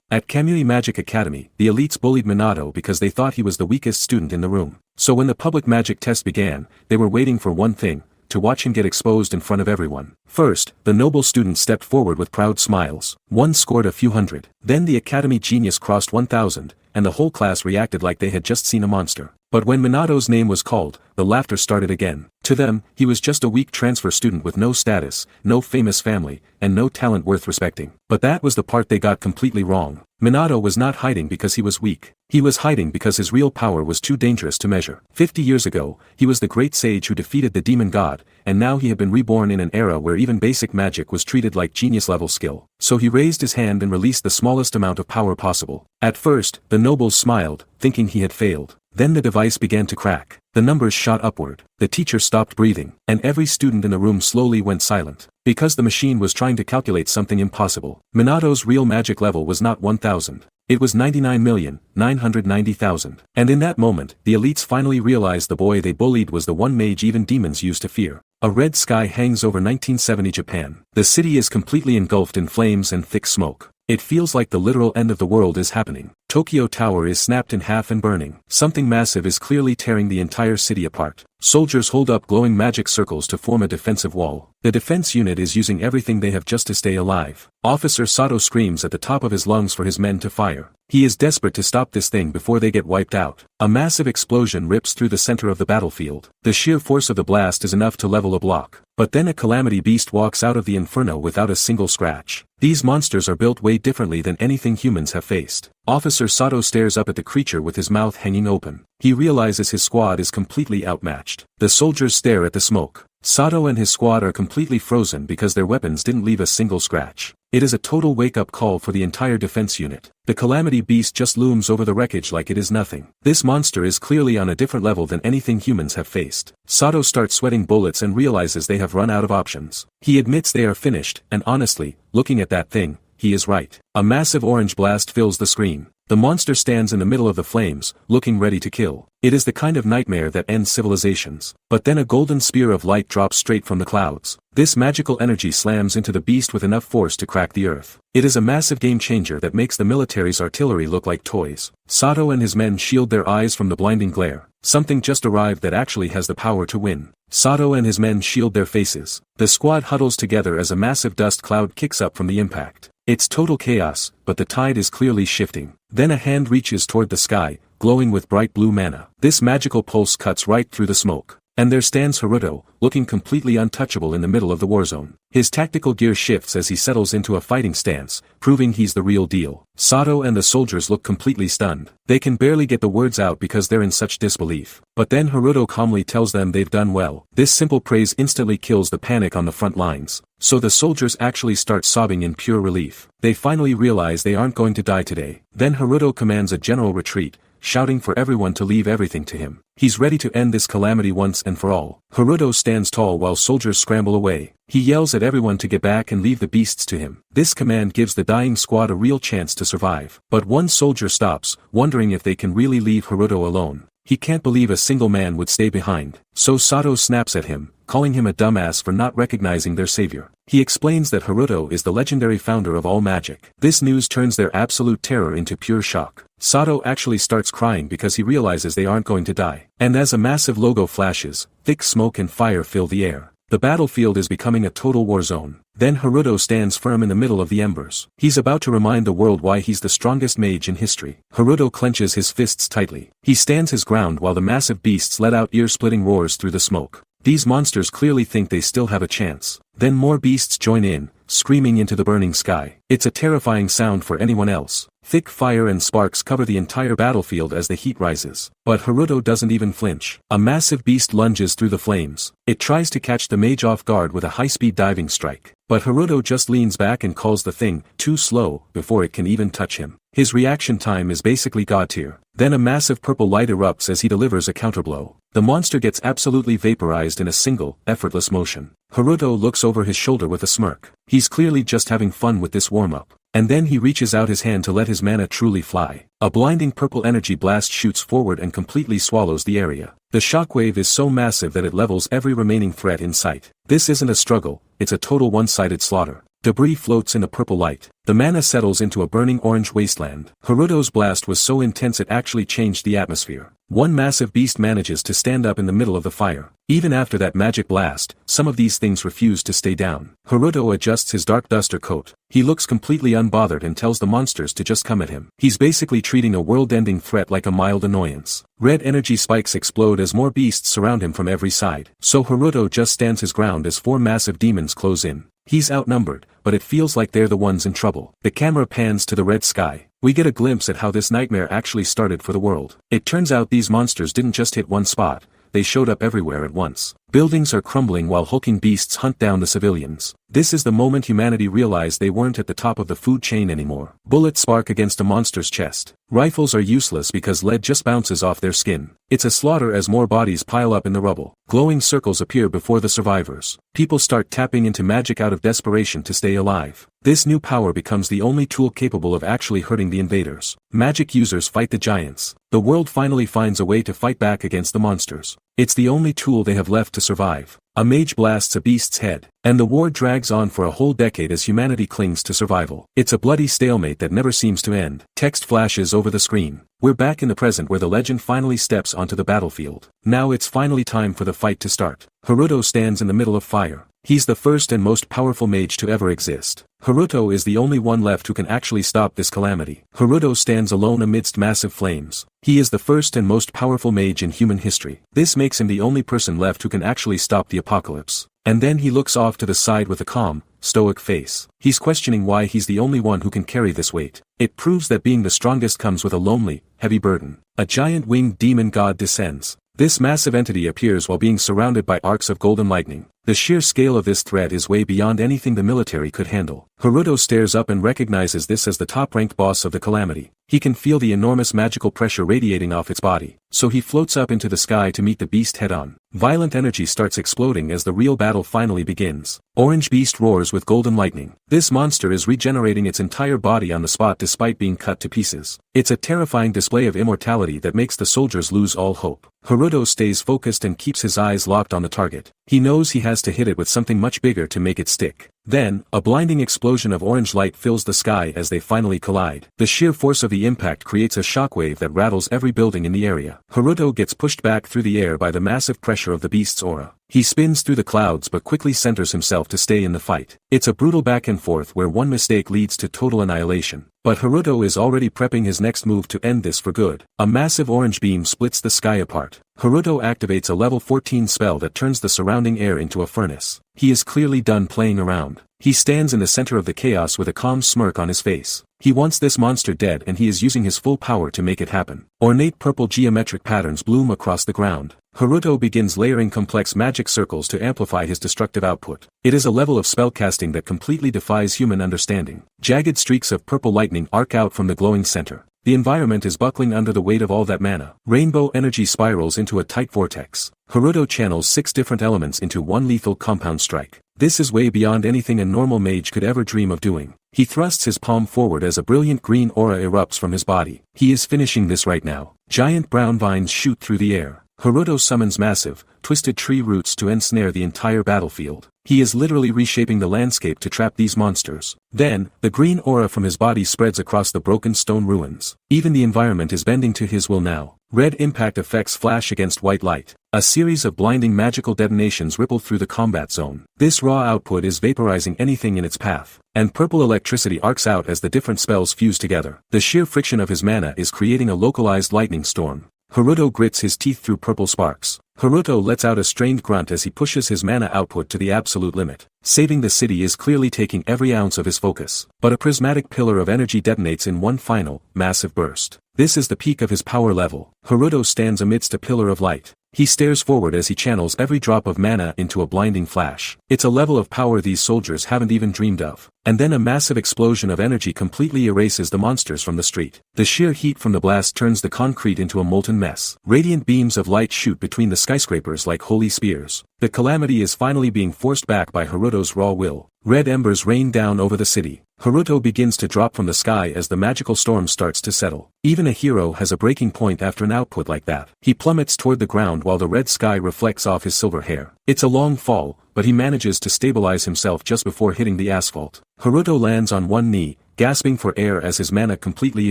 At Community Magic Academy, the elites bullied Minato because they thought he was the weakest student in the room. So when the public magic test began, they were waiting for one thing: to watch him get exposed in front of everyone. First, the noble student stepped forward with proud smiles. One scored a few hundred. Then the academy genius crossed 1,000, and the whole class reacted like they had just seen a monster. But when Minato's name was called, the laughter started again. To them, he was just a weak transfer student with no status, no famous family, and no talent worth respecting. But that was the part they got completely wrong. Minato was not hiding because he was weak. He was hiding because his real power was too dangerous to measure. 50 years ago, he was the great sage who defeated the demon god, and now he had been reborn in an era where even basic magic was treated like genius-level skill. So he raised his hand and released the smallest amount of power possible. At first, the nobles smiled, thinking he had failed. Then the device began to crack. The numbers shot upward. The teacher stopped breathing, and every student in the room slowly went silent. Because the machine was trying to calculate something impossible. Minato's real magic level was not 1,000. It was 99,990,000. And in that moment, the elites finally realized the boy they bullied was the one mage even demons used to fear. A red sky hangs over 1970 Japan. The city is completely engulfed in flames and thick smoke. It feels like the literal end of the world is happening. Tokyo Tower is snapped in half and burning. Something massive is clearly tearing the entire city apart. Soldiers hold up glowing magic circles to form a defensive wall. The defense unit is using everything they have just to stay alive. Officer Sato screams at the top of his lungs for his men to fire. He is desperate to stop this thing before they get wiped out. A massive explosion rips through the center of the battlefield. The sheer force of the blast is enough to level a block. But then a calamity beast walks out of the inferno without a single scratch. These monsters are built way differently than anything humans have faced. Officer Sato stares up at the creature with his mouth hanging open. He realizes his squad is completely outmatched. The soldiers stare at the smoke. Sato and his squad are completely frozen because their weapons didn't leave a single scratch. It is a total wake-up call for the entire defense unit. The calamity beast just looms over the wreckage like it is nothing. This monster is clearly on a different level than anything humans have faced. Sato starts sweating bullets and realizes they have run out of options. He admits they are finished, and honestly, looking at that thing, he is right. A massive orange blast fills the screen. The monster stands in the middle of the flames, looking ready to kill. It is the kind of nightmare that ends civilizations. But then a golden spear of light drops straight from the clouds. This magical energy slams into the beast with enough force to crack the earth. It is a massive game changer that makes the military's artillery look like toys. Sato and his men shield their eyes from the blinding glare. Something just arrived that actually has the power to win. Sato and his men shield their faces. The squad huddles together as a massive dust cloud kicks up from the impact. It's total chaos, but the tide is clearly shifting. Then a hand reaches toward the sky, glowing with bright blue mana. This magical pulse cuts right through the smoke. And there stands Haruto, looking completely untouchable in the middle of the war zone. His tactical gear shifts as he settles into a fighting stance, proving he's the real deal. Sato and the soldiers look completely stunned. They can barely get the words out because they're in such disbelief. But then Haruto calmly tells them they've done well. This simple praise instantly kills the panic on the front lines. So the soldiers actually start sobbing in pure relief. They finally realize they aren't going to die today. Then Haruto commands a general retreat, shouting for everyone to leave everything to him. He's ready to end this calamity once and for all. Haruto stands tall while soldiers scramble away. He yells at everyone to get back and leave the beasts to him. This command gives the dying squad a real chance to survive. But one soldier stops, wondering if they can really leave Haruto alone. He can't believe a single man would stay behind. So Sato snaps at him, calling him a dumbass for not recognizing their savior. He explains that Haruto is the legendary founder of all magic. This news turns their absolute terror into pure shock. Sato actually starts crying because he realizes they aren't going to die. And as a massive logo flashes, thick smoke and fire fill the air. The battlefield is becoming a total war zone. Then Haruto stands firm in the middle of the embers. He's about to remind the world why he's the strongest mage in history. Haruto clenches his fists tightly. He stands his ground while the massive beasts let out ear-splitting roars through the smoke. These monsters clearly think they still have a chance. Then more beasts join in, screaming into the burning sky. It's a terrifying sound for anyone else. Thick fire and sparks cover the entire battlefield as the heat rises. But Haruto doesn't even flinch. A massive beast lunges through the flames. It tries to catch the mage off guard with a high-speed diving strike. But Haruto just leans back and calls the thing too slow before it can even touch him. His reaction time is basically god tier. Then a massive purple light erupts as he delivers a counterblow. The monster gets absolutely vaporized in a single, effortless motion. Haruto looks over his shoulder with a smirk. He's clearly just having fun with this warm-up. And then he reaches out his hand to let his mana truly fly. A blinding purple energy blast shoots forward and completely swallows the area. The shockwave is so massive that it levels every remaining threat in sight. This isn't a struggle, it's a total one-sided slaughter. Debris floats in a purple light. The mana settles into a burning orange wasteland. Haruto's blast was so intense it actually changed the atmosphere. One massive beast manages to stand up in the middle of the fire. Even after that magic blast, some of these things refuse to stay down. Haruto adjusts his dark duster coat. He looks completely unbothered and tells the monsters to just come at him. He's basically treating a world-ending threat like a mild annoyance. Red energy spikes explode as more beasts surround him from every side. So Haruto just stands his ground as 4 massive demons close in. He's outnumbered, but it feels like they're the ones in trouble. The camera pans to the red sky. We get a glimpse at how this nightmare actually started for the world. It turns out these monsters didn't just hit one spot, they showed up everywhere at once. Buildings are crumbling while hulking beasts hunt down the civilians. This is the moment humanity realized they weren't at the top of the food chain anymore. Bullets spark against a monster's chest. Rifles are useless because lead just bounces off their skin. It's a slaughter as more bodies pile up in the rubble. Glowing circles appear before the survivors. People start tapping into magic out of desperation to stay alive. This new power becomes the only tool capable of actually hurting the invaders. Magic users fight the giants. The world finally finds a way to fight back against the monsters. It's the only tool they have left to survive. A mage blasts a beast's head, and the war drags on for a whole decade as humanity clings to survival. It's a bloody stalemate that never seems to end. Text flashes over the screen. We're back in the present where the legend finally steps onto the battlefield. Now it's finally time for the fight to start. Haruto stands in the middle of fire. He's the first and most powerful mage to ever exist. Haruto is the only one left who can actually stop this calamity. Haruto stands alone amidst massive flames. He is the first and most powerful mage in human history. This makes him the only person left who can actually stop the apocalypse. And then he looks off to the side with a calm, stoic face. He's questioning why he's the only one who can carry this weight. It proves that being the strongest comes with a lonely, heavy burden. A giant winged demon god descends. This massive entity appears while being surrounded by arcs of golden lightning. The sheer scale of this threat is way beyond anything the military could handle. Haruto stares up and recognizes this as the top-ranked boss of the calamity. He can feel the enormous magical pressure radiating off its body, so he floats up into the sky to meet the beast head-on. Violent energy starts exploding as the real battle finally begins. Orange Beast roars with golden lightning. This monster is regenerating its entire body on the spot despite being cut to pieces. It's a terrifying display of immortality that makes the soldiers lose all hope. Haruto stays focused and keeps his eyes locked on the target. He knows he has to hit it with something much bigger to make it stick. Then, a blinding explosion of orange light fills the sky as they finally collide. The sheer force of the impact creates a shockwave that rattles every building in the area. Haruto gets pushed back through the air by the massive pressure of the beast's aura. He spins through the clouds but quickly centers himself to stay in the fight. It's a brutal back and forth where one mistake leads to total annihilation. But Haruto is already prepping his next move to end this for good. A massive orange beam splits the sky apart. Haruto activates a level 14 spell that turns the surrounding air into a furnace. He is clearly done playing around. He stands in the center of the chaos with a calm smirk on his face. He wants this monster dead and he is using his full power to make it happen. Ornate purple geometric patterns bloom across the ground. Haruto begins layering complex magic circles to amplify his destructive output. It is a level of spellcasting that completely defies human understanding. Jagged streaks of purple lightning arc out from the glowing center. The environment is buckling under the weight of all that mana. Rainbow energy spirals into a tight vortex. Haruto channels 6 different elements into one lethal compound strike. This is way beyond anything a normal mage could ever dream of doing. He thrusts his palm forward as a brilliant green aura erupts from his body. He is finishing this right now. Giant brown vines shoot through the air. Haruto summons massive, twisted tree roots to ensnare the entire battlefield. He is literally reshaping the landscape to trap these monsters. Then, the green aura from his body spreads across the broken stone ruins. Even the environment is bending to his will now. Red impact effects flash against white light. A series of blinding magical detonations ripple through the combat zone. This raw output is vaporizing anything in its path. And purple electricity arcs out as the different spells fuse together. The sheer friction of his mana is creating a localized lightning storm. Haruto grits his teeth through purple sparks. Haruto lets out a strained grunt as he pushes his mana output to the absolute limit. Saving the city is clearly taking every ounce of his focus. But a prismatic pillar of energy detonates in one final, massive burst. This is the peak of his power level. Haruto stands amidst a pillar of light. He stares forward as he channels every drop of mana into a blinding flash. It's a level of power these soldiers haven't even dreamed of. And then a massive explosion of energy completely erases the monsters from the street. The sheer heat from the blast turns the concrete into a molten mess. Radiant beams of light shoot between the skyscrapers like holy spears. The calamity is finally being forced back by Haruto's raw will. Red embers rain down over the city. Haruto begins to drop from the sky as the magical storm starts to settle. Even a hero has a breaking point after an output like that. He plummets toward the ground while the red sky reflects off his silver hair. It's a long fall, but he manages to stabilize himself just before hitting the asphalt. Haruto lands on one knee, gasping for air as his mana completely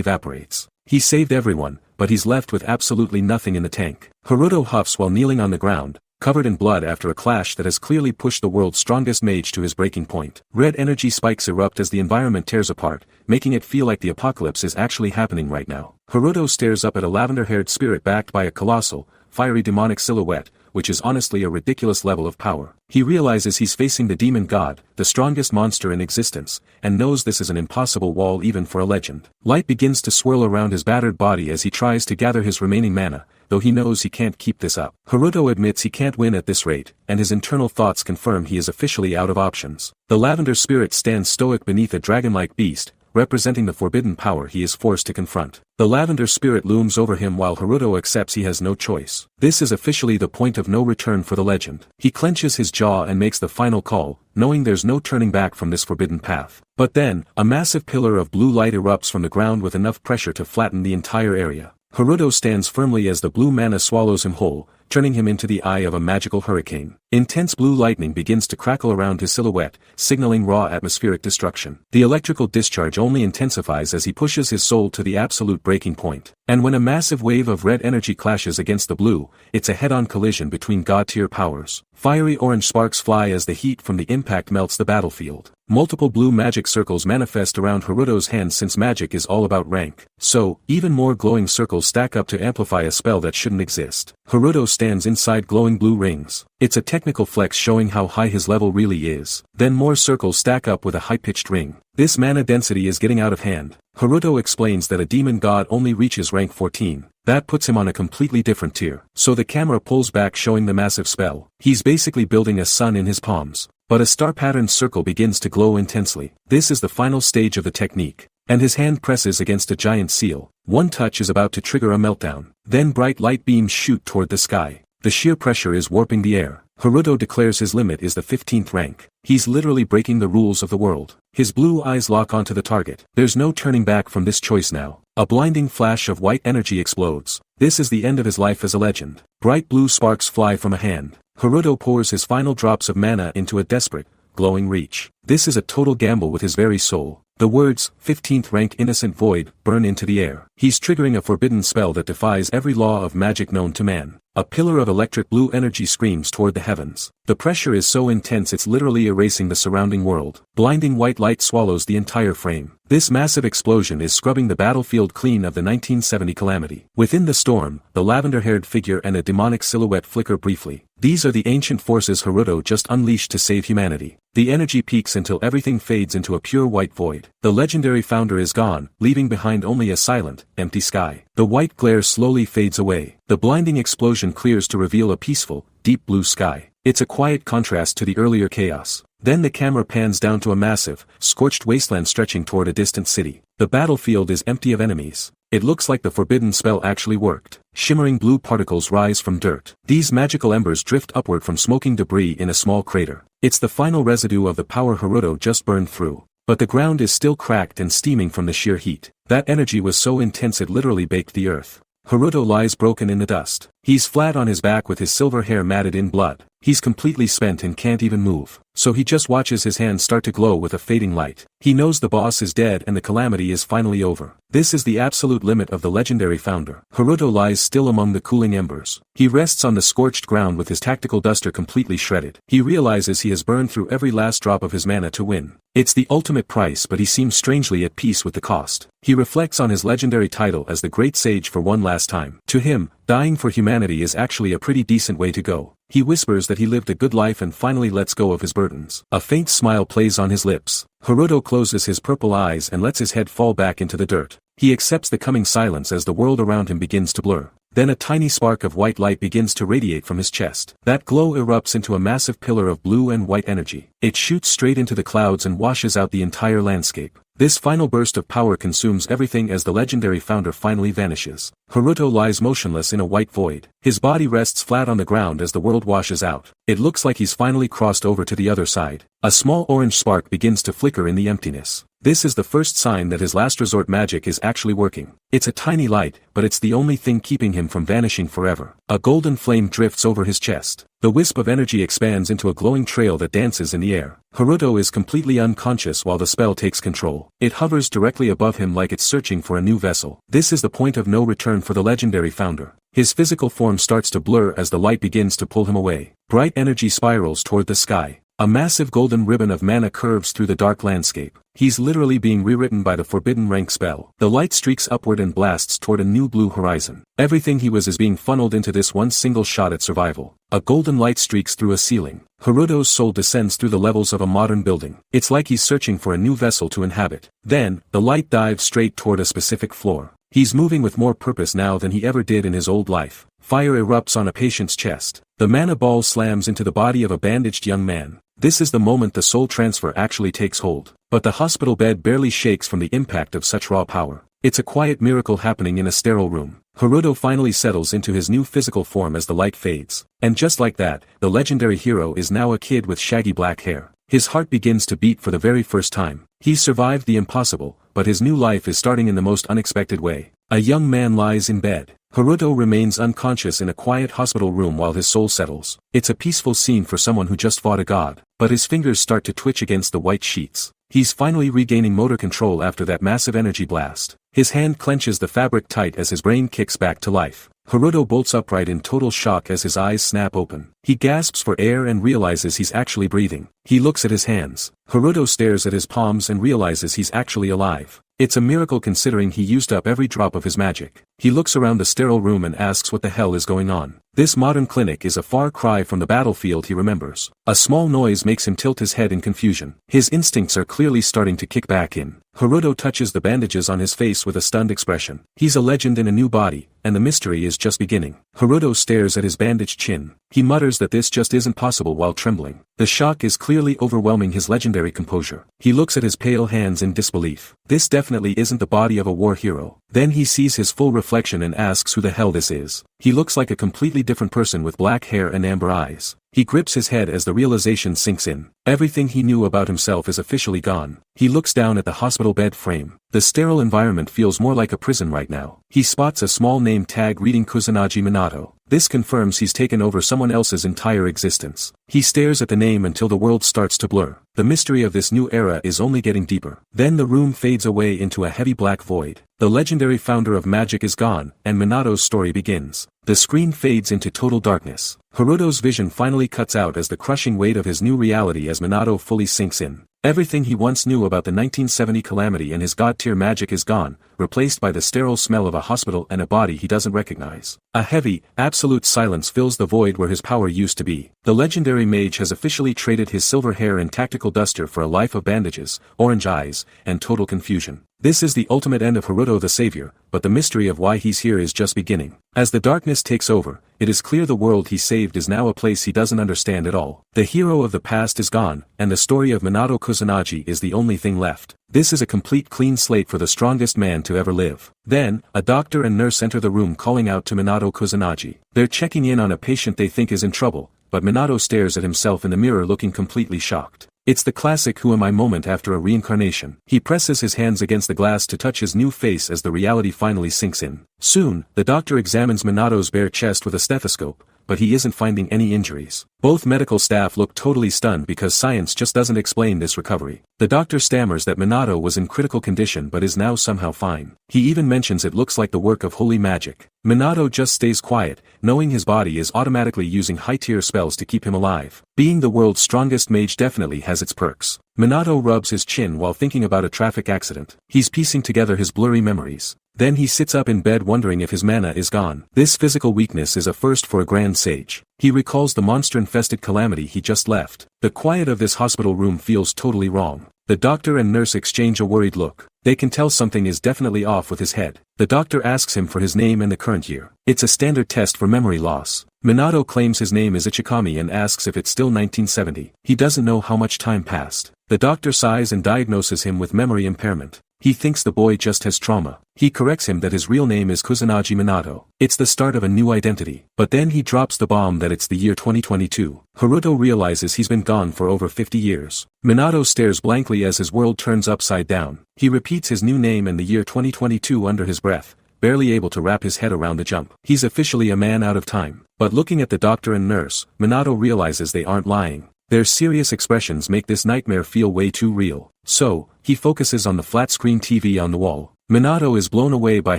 evaporates. He saved everyone, but he's left with absolutely nothing in the tank. Haruto huffs while kneeling on the ground, covered in blood after a clash that has clearly pushed the world's strongest mage to his breaking point. Red energy spikes erupt as the environment tears apart, making it feel like the apocalypse is actually happening right now. Haruto stares up at a lavender-haired spirit backed by a colossal, fiery demonic silhouette, which is honestly a ridiculous level of power. He realizes he's facing the demon god, the strongest monster in existence, and knows this is an impossible wall even for a legend. Light begins to swirl around his battered body as he tries to gather his remaining mana, though he knows he can't keep this up. Haruto admits he can't win at this rate, and his internal thoughts confirm he is officially out of options. The lavender spirit stands stoic beneath a dragon-like beast, representing the forbidden power he is forced to confront. The lavender spirit looms over him while Haruto accepts he has no choice. This is officially the point of no return for the legend. He clenches his jaw and makes the final call, knowing there's no turning back from this forbidden path. But then, a massive pillar of blue light erupts from the ground with enough pressure to flatten the entire area. Haruto stands firmly as the blue mana swallows him whole, turning him into the eye of a magical hurricane. Intense blue lightning begins to crackle around his silhouette, signaling raw atmospheric destruction. The electrical discharge only intensifies as he pushes his soul to the absolute breaking point. And when a massive wave of red energy clashes against the blue, it's a head-on collision between god-tier powers. Fiery orange sparks fly as the heat from the impact melts the battlefield. Multiple blue magic circles manifest around Haruto's hands since magic is all about rank. So, even more glowing circles stack up to amplify a spell that shouldn't exist. Haruto stands inside glowing blue rings. It's a technical flex showing how high his level really is. Then more circles stack up with a high-pitched ring. This mana density is getting out of hand. Haruto explains that a demon god only reaches rank 14. That puts him on a completely different tier. So the camera pulls back showing the massive spell. He's basically building a sun in his palms. But a star-patterned circle begins to glow intensely. This is the final stage of the technique. And his hand presses against a giant seal. One touch is about to trigger a meltdown. Then bright light beams shoot toward the sky. The sheer pressure is warping the air. Haruto declares his limit is the 15th rank. He's literally breaking the rules of the world. His blue eyes lock onto the target. There's no turning back from this choice now. A blinding flash of white energy explodes. This is the end of his life as a legend. Bright blue sparks fly from a hand. Haruto pours his final drops of mana into a desperate, glowing reach. This is a total gamble with his very soul. The words, 15th rank innocent void, burn into the air. He's triggering a forbidden spell that defies every law of magic known to man. A pillar of electric blue energy screams toward the heavens. The pressure is so intense it's literally erasing the surrounding world. Blinding white light swallows the entire frame. This massive explosion is scrubbing the battlefield clean of the 1970 calamity. Within the storm, the lavender-haired figure and a demonic silhouette flicker briefly. These are the ancient forces Haruto just unleashed to save humanity. The energy peaks until everything fades into a pure white void. The legendary founder is gone, leaving behind only a silent, empty sky. The white glare slowly fades away. The blinding explosion clears to reveal a peaceful, deep blue sky. It's a quiet contrast to the earlier chaos. Then the camera pans down to a massive, scorched wasteland stretching toward a distant city. The battlefield is empty of enemies. It looks like the forbidden spell actually worked. Shimmering blue particles rise from dirt. These magical embers drift upward from smoking debris in a small crater. It's the final residue of the power Haruto just burned through. But the ground is still cracked and steaming from the sheer heat. That energy was so intense it literally baked the earth. Haruto lies broken in the dust. He's flat on his back with his silver hair matted in blood. He's completely spent and can't even move. So he just watches his hands start to glow with a fading light. He knows the boss is dead and the calamity is finally over. This is the absolute limit of the legendary founder. Haruto lies still among the cooling embers. He rests on the scorched ground with his tactical duster completely shredded. He realizes he has burned through every last drop of his mana to win. It's the ultimate price, but he seems strangely at peace with the cost. He reflects on his legendary title as the Great Sage for one last time. To him, dying for humanity is actually a pretty decent way to go. He whispers that he lived a good life and finally lets go of his burdens. A faint smile plays on his lips. Haruto closes his purple eyes and lets his head fall back into the dirt. He accepts the coming silence as the world around him begins to blur. Then a tiny spark of white light begins to radiate from his chest. That glow erupts into a massive pillar of blue and white energy. It shoots straight into the clouds and washes out the entire landscape. This final burst of power consumes everything as the legendary founder finally vanishes. Haruto lies motionless in a white void. His body rests flat on the ground as the world washes out. It looks like he's finally crossed over to the other side. A small orange spark begins to flicker in the emptiness. This is the first sign that his last resort magic is actually working. It's a tiny light, but it's the only thing keeping him from vanishing forever. A golden flame drifts over his chest. The wisp of energy expands into a glowing trail that dances in the air. Haruto is completely unconscious while the spell takes control. It hovers directly above him like it's searching for a new vessel. This is the point of no return for the legendary founder. His physical form starts to blur as the light begins to pull him away. Bright energy spirals toward the sky. A massive golden ribbon of mana curves through the dark landscape. He's literally being rewritten by the forbidden rank spell. The light streaks upward and blasts toward a new blue horizon. Everything he was is being funneled into this one single shot at survival. A golden light streaks through a ceiling. Haruto's soul descends through the levels of a modern building. It's like he's searching for a new vessel to inhabit. Then, the light dives straight toward a specific floor. He's moving with more purpose now than he ever did in his old life. Fire erupts on a patient's chest. The mana ball slams into the body of a bandaged young man. This is the moment the soul transfer actually takes hold. But the hospital bed barely shakes from the impact of such raw power. It's a quiet miracle happening in a sterile room. Haruto finally settles into his new physical form as the light fades. And just like that, the legendary hero is now a kid with shaggy black hair. His heart begins to beat for the very first time. He's survived the impossible, but his new life is starting in the most unexpected way. A young man lies in bed. Haruto remains unconscious in a quiet hospital room while his soul settles. It's a peaceful scene for someone who just fought a god, but his fingers start to twitch against the white sheets. He's finally regaining motor control after that massive energy blast. His hand clenches the fabric tight as his brain kicks back to life. Haruto bolts upright in total shock as his eyes snap open. He gasps for air and realizes he's actually breathing. He looks at his hands. Haruto stares at his palms and realizes he's actually alive. It's a miracle considering he used up every drop of his magic. He looks around the sterile room and asks what the hell is going on. This modern clinic is a far cry from the battlefield he remembers. A small noise makes him tilt his head in confusion. His instincts are clearly starting to kick back in. Haruto touches the bandages on his face with a stunned expression. He's a legend in a new body, and the mystery is just beginning. Haruto stares at his bandaged chin. He mutters that this just isn't possible while trembling. The shock is clearly overwhelming his legendary composure. He looks at his pale hands in disbelief. This definitely isn't the body of a war hero. Then he sees his full reflection and asks who the hell this is. He looks like a completely different person with black hair and amber eyes. He grips his head as the realization sinks in. Everything he knew about himself is officially gone. He looks down at the hospital bed frame. The sterile environment feels more like a prison right now. He spots a small name tag reading Kusanagi Minato. This confirms he's taken over someone else's entire existence. He stares at the name until the world starts to blur. The mystery of this new era is only getting deeper. Then the room fades away into a heavy black void. The legendary founder of magic is gone, and Minato's story begins. The screen fades into total darkness. Haruto's vision finally cuts out as the crushing weight of his new reality as Minato fully sinks in. Everything he once knew about the 1970 calamity and his god-tier magic is gone, replaced by the sterile smell of a hospital and a body he doesn't recognize. A heavy, absolute silence fills the void where his power used to be. The legendary mage has officially traded his silver hair and tactical duster for a life of bandages, orange eyes, and total confusion. This is the ultimate end of Haruto the Savior, but the mystery of why he's here is just beginning. As the darkness takes over, it is clear the world he saved is now a place he doesn't understand at all. The hero of the past is gone, and the story of Minato Kusanagi is the only thing left. This is a complete clean slate for the strongest man to ever live. Then, a doctor and nurse enter the room calling out to Minato Kusanagi. They're checking in on a patient they think is in trouble, but Minato stares at himself in the mirror looking completely shocked. It's the classic who am I moment after a reincarnation. He presses his hands against the glass to touch his new face as the reality finally sinks in. Soon, the doctor examines Minato's bare chest with a stethoscope, but he isn't finding any injuries. Both medical staff look totally stunned because science just doesn't explain this recovery. The doctor stammers that Minato was in critical condition but is now somehow fine. He even mentions it looks like the work of holy magic. Minato just stays quiet, knowing his body is automatically using high-tier spells to keep him alive. Being the world's strongest mage definitely has its perks. Minato rubs his chin while thinking about a traffic accident. He's piecing together his blurry memories. Then he sits up in bed wondering if his mana is gone. This physical weakness is a first for a grand sage. He recalls the monster-infested calamity he just left. The quiet of this hospital room feels totally wrong. The doctor and nurse exchange a worried look. They can tell something is definitely off with his head. The doctor asks him for his name and the current year. It's a standard test for memory loss. Minato claims his name is Ichikami and asks if it's still 1970. He doesn't know how much time passed. The doctor sighs and diagnoses him with memory impairment. He thinks the boy just has trauma. He corrects him that his real name is Kusanagi Minato. It's the start of a new identity. But then he drops the bomb that it's the year 2022. Haruto realizes he's been gone for over 50 years. Minato stares blankly as his world turns upside down. He repeats his new name and the year 2022 under his breath, barely able to wrap his head around the jump. He's officially a man out of time. But looking at the doctor and nurse, Minato realizes they aren't lying. Their serious expressions make this nightmare feel way too real. So, he focuses on the flat-screen TV on the wall. Minato is blown away by